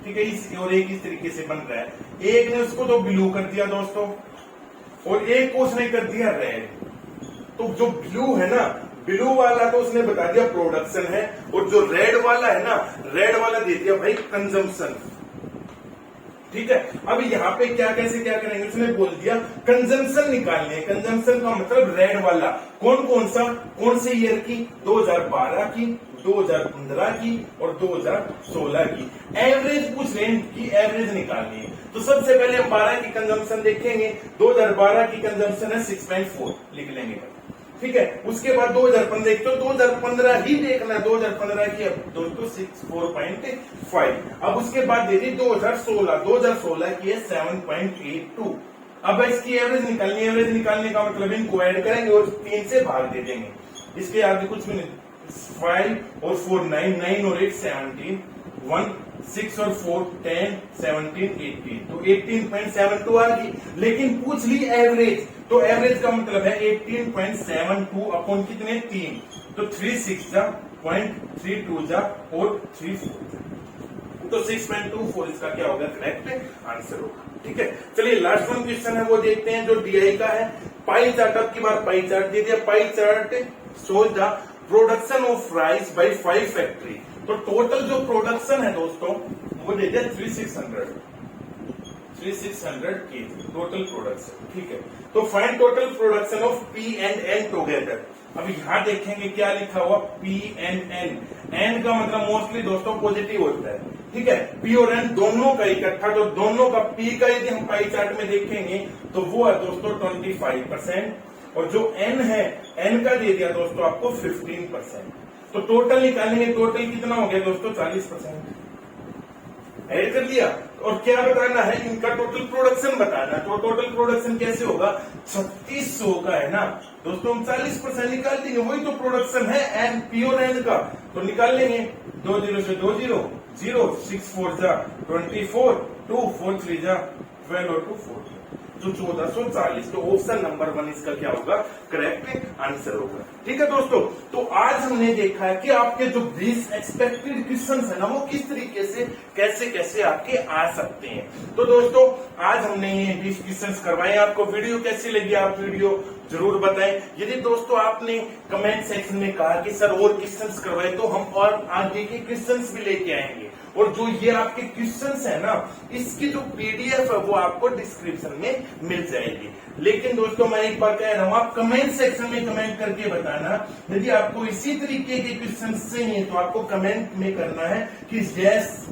ठीक है, इस और एक इस तरीके से बन रहा है। एक ने उसको तो ब्लू कर दिया दोस्तों और एक को उसने कर दिया रेड। तो जो ब्लू है ना, ब्लू वाला तो उसने बता दिया प्रोडक्शन है, और जो रेड वाला है ना, रेड वाला दे दिया भाई कंजम्पशन, ठीक है। अब यहाँ पे क्या कैसे क्या करेंगे, उसने बोल दिया कंजम्पशन निकालने है। कंजम्पशन का मतलब रेड वाला कौन कौन सा, कौन से ईयर की, 2012 की, 2015 की और 2016 की। एवरेज पूछ रहे हैं कि एवरेज निकालनी है। तो सबसे पहले हम 12 की कंजम्पशन देखेंगे, 2012 की कंजम्पशन है 6.4 लिख लेंगे, ठीक है। उसके बाद 2015, तो 2015 ही देखना, 2015 की अब दोस्तों 64.5। अब उसके बाद दे दी 2016 की है 7.82। अब इसकी एवरेज निकालनी, एवरेज निकालने का मतलब इनको ऐड करेंगे और 3 से भाग दे देंगे, इसके आगे कुछ भी नहीं, 5 और 4 9 और 8 17, 1 6 और 4 10 17 18, तो 18.72 आ गई। लेकिन पूछ ली एवरेज, तो एवरेज का मतलब है 18.72 अपॉन कितने 3, तो 3 6 जा 0.32 जा और 3 4 जा, तो 6.24 इसका क्या होगा करेक्ट आंसर होगा, ठीक है। चलिए लास्ट वन क्वेश्चन है वो देखते हैं जो डीआई का है। पाई चार्ट, अब की बार पाई चार्ट दे दिया, pie chart shows the production of rice by 5 factory. तो टोटल जो प्रोडक्शन है दोस्तों वो दे दिया 3600 केजी टोटल प्रोडक्शन, ठीक है। तो find total production of P and N together. अब यहां देखेंगे क्या लिखा हुआ, पी एंड एन। एन का मतलब मोस्टली दोस्तों पॉजिटिव होता है, ठीक है। पी और एन दोनों का इकट्ठा, तो दोनों का पी का यदि हम पाई चार्ट में देखेंगे तो वो है दोस्तों 25%, और जो एन है, एन का दे दिया दोस्तों आपको 15%। तो टोटल निकालेंगे, टोटल कितना हो गया दोस्तों 40%। ऐड कर दिया, और क्या बताना है, इनका टोटल प्रोडक्शन बताना। तो टोटल प्रोडक्शन कैसे होगा, 3600 का है ना दोस्तों, हम 40% निकाल देंगे, वही तो प्रोडक्शन है एन, पी और एन का, तो निकाल लेंगे। 2 0 से 2 0 0, 6 4 जा 24, 2 4 3 जा 12 और 2 4, जो 1440। तो ऑप्शन नंबर 1 इसका क्या होगा करेक्ट आंसर होगा, ठीक है दोस्तों। तो आज हमने देखा है कि आपके जो 20 एक्सपेक्टेड क्वेश्चन है ना वो किस तरीके से कैसे कैसे आपके आ सकते हैं। तो दोस्तों आज हमने ये 20 क्वेश्चन करवाए, आपको वीडियो कैसी लगी आप वीडियो जरूर बताएं। यदि दोस्तों आपने कमेंट सेक्शन में कहा कि सर और क्वेश्चंस करवाए, तो हम और आगे के क्वेश्चंस भी लेके आएंगे। और जो ये आपके क्वेश्चंस है ना, इसकी जो पीडीएफ है वो आपको डिस्क्रिप्शन में मिल जाएगी। लेकिन दोस्तों मैं एक बार कह रहा हूं, आप कमेंट सेक्शन में कमेंट करके बताना, यदि आपको इसी तरीके के क्वेश्चन चाहिए तो आपको कमेंट में करना है कि यस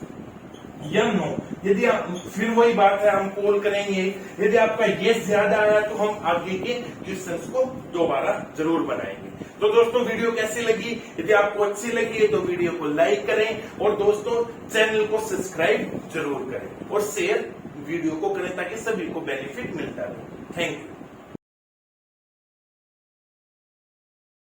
या नो। यदि आप फिर वही बात है, हम पोल करेंगे, यदि आपका यस ज्यादा आया तो हम आगे के क्वेश्चंस को दोबारा जरूर बनाएंगे। तो दोस्तों वीडियो कैसी लगी? यदि आपको अच्छी लगी है तो वीडियो को लाइक करें और दोस्तों चैनल को सब्सक्राइब जरूर करें और शेयर वीडियो को करें ताकि सभी को बेनिफिट मिलता रहे। Thank you.